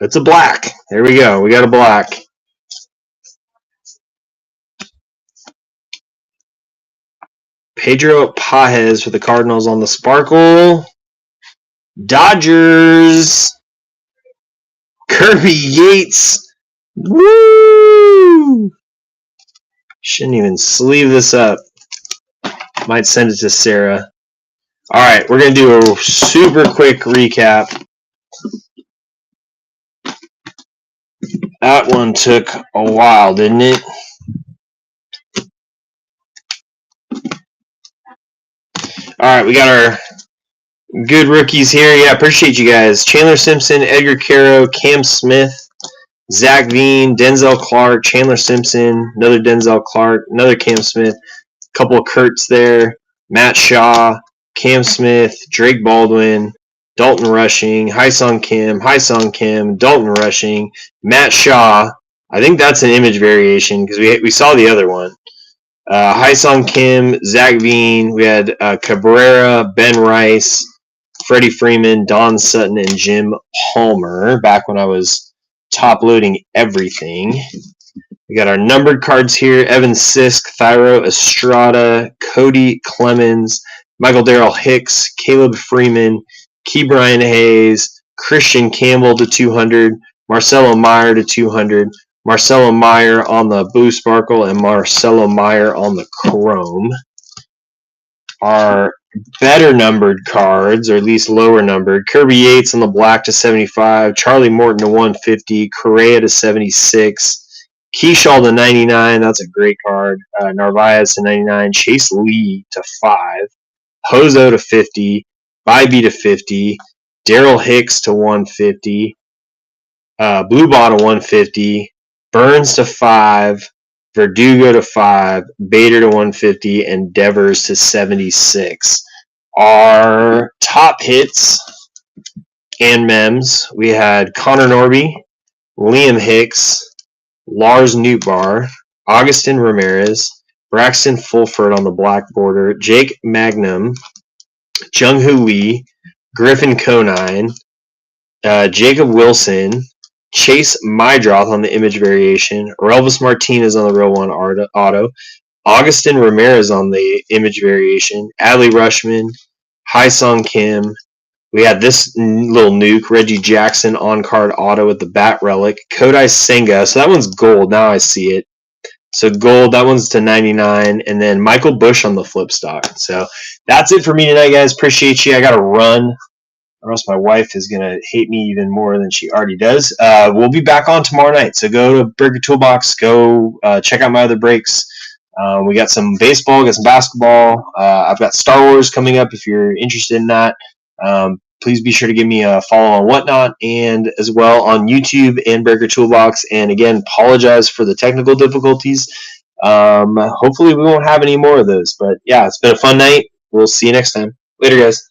Speaker 1: It's a black. There we go. We got a black. Pedro Pajes for the Cardinals on the Sparkle. Dodgers. Kirby Yates. Woo! Shouldn't even sleeve this up. Might send it to Sarah. All right, we're going to do a super quick recap. That one took a while, didn't it? All right, we got our good rookies here. Yeah, appreciate you guys. Chandler Simpson, Edgar Caro, Cam Smith, Zach Veen, Denzel Clark, Chandler Simpson, another Denzel Clark, another Cam Smith, a couple of Kurtz there, Matt Shaw, Cam Smith, Drake Baldwin, Dalton Rushing, Hyesung Kim, Dalton Rushing, Matt Shaw. I think that's an image variation because we saw the other one. Hyesung Kim, Zach Veen. We had Cabrera, Ben Rice, Freddie Freeman, Don Sutton, and Jim Palmer back when I was top loading everything. We got our numbered cards here. Evan Sisk, Thyro Estrada, Cody Clemens, Michael Darrell Hicks, Caleb Freeman, Key Brian Hayes, Christian Campbell to 200, Marcelo Meyer to 200, Marcelo Meyer on the Blue Sparkle, and Marcelo Meyer on the Chrome. Our better numbered cards, or at least lower numbered, Kirby Yates on the black to 75, Charlie Morton to 150, Correa to 76, Keyshaw to 99, that's a great card, Narvaez to 99, Chase Lee to 5, Hozo to 50, Bybee to 50, Daryl Hicks to 150, Blue Ball to 150, Burns to 5, Verdugo to 5, Bader to 150, and Devers to 76. Our top hits and mems, we had Connor Norby, Liam Hicks, Lars Nootbaar, Augustin Ramirez, Braxton Fulford on the black border, Jake Magnum, Jung-Hoo Lee, Griffin Conine, Jacob Wilson, Chase Mydroth on the image variation, Relvis Martinez on the real one auto, Augustin Ramirez on the image variation, Adley Rushman, Hyesung Kim. We had this little nuke, Reggie Jackson on-card auto with the Bat Relic, Kodai Senga. So that one's gold. Now I see it. So gold, that one's to 99. And then Michael Bush on the flip stock. So that's it for me tonight, guys. Appreciate you. I got to run, or else my wife is going to hate me even more than she already does. We'll be back on tomorrow night. So go to Breaker Toolbox. Go check out my other breaks. We got some baseball, got some basketball. I've got Star Wars coming up if you're interested in that. Please be sure to give me a follow on Whatnot and as well on YouTube and Breaker Toolbox. And again, apologize for the technical difficulties. Hopefully we won't have any more of those. But yeah, it's been a fun night. We'll see you next time. Later, guys.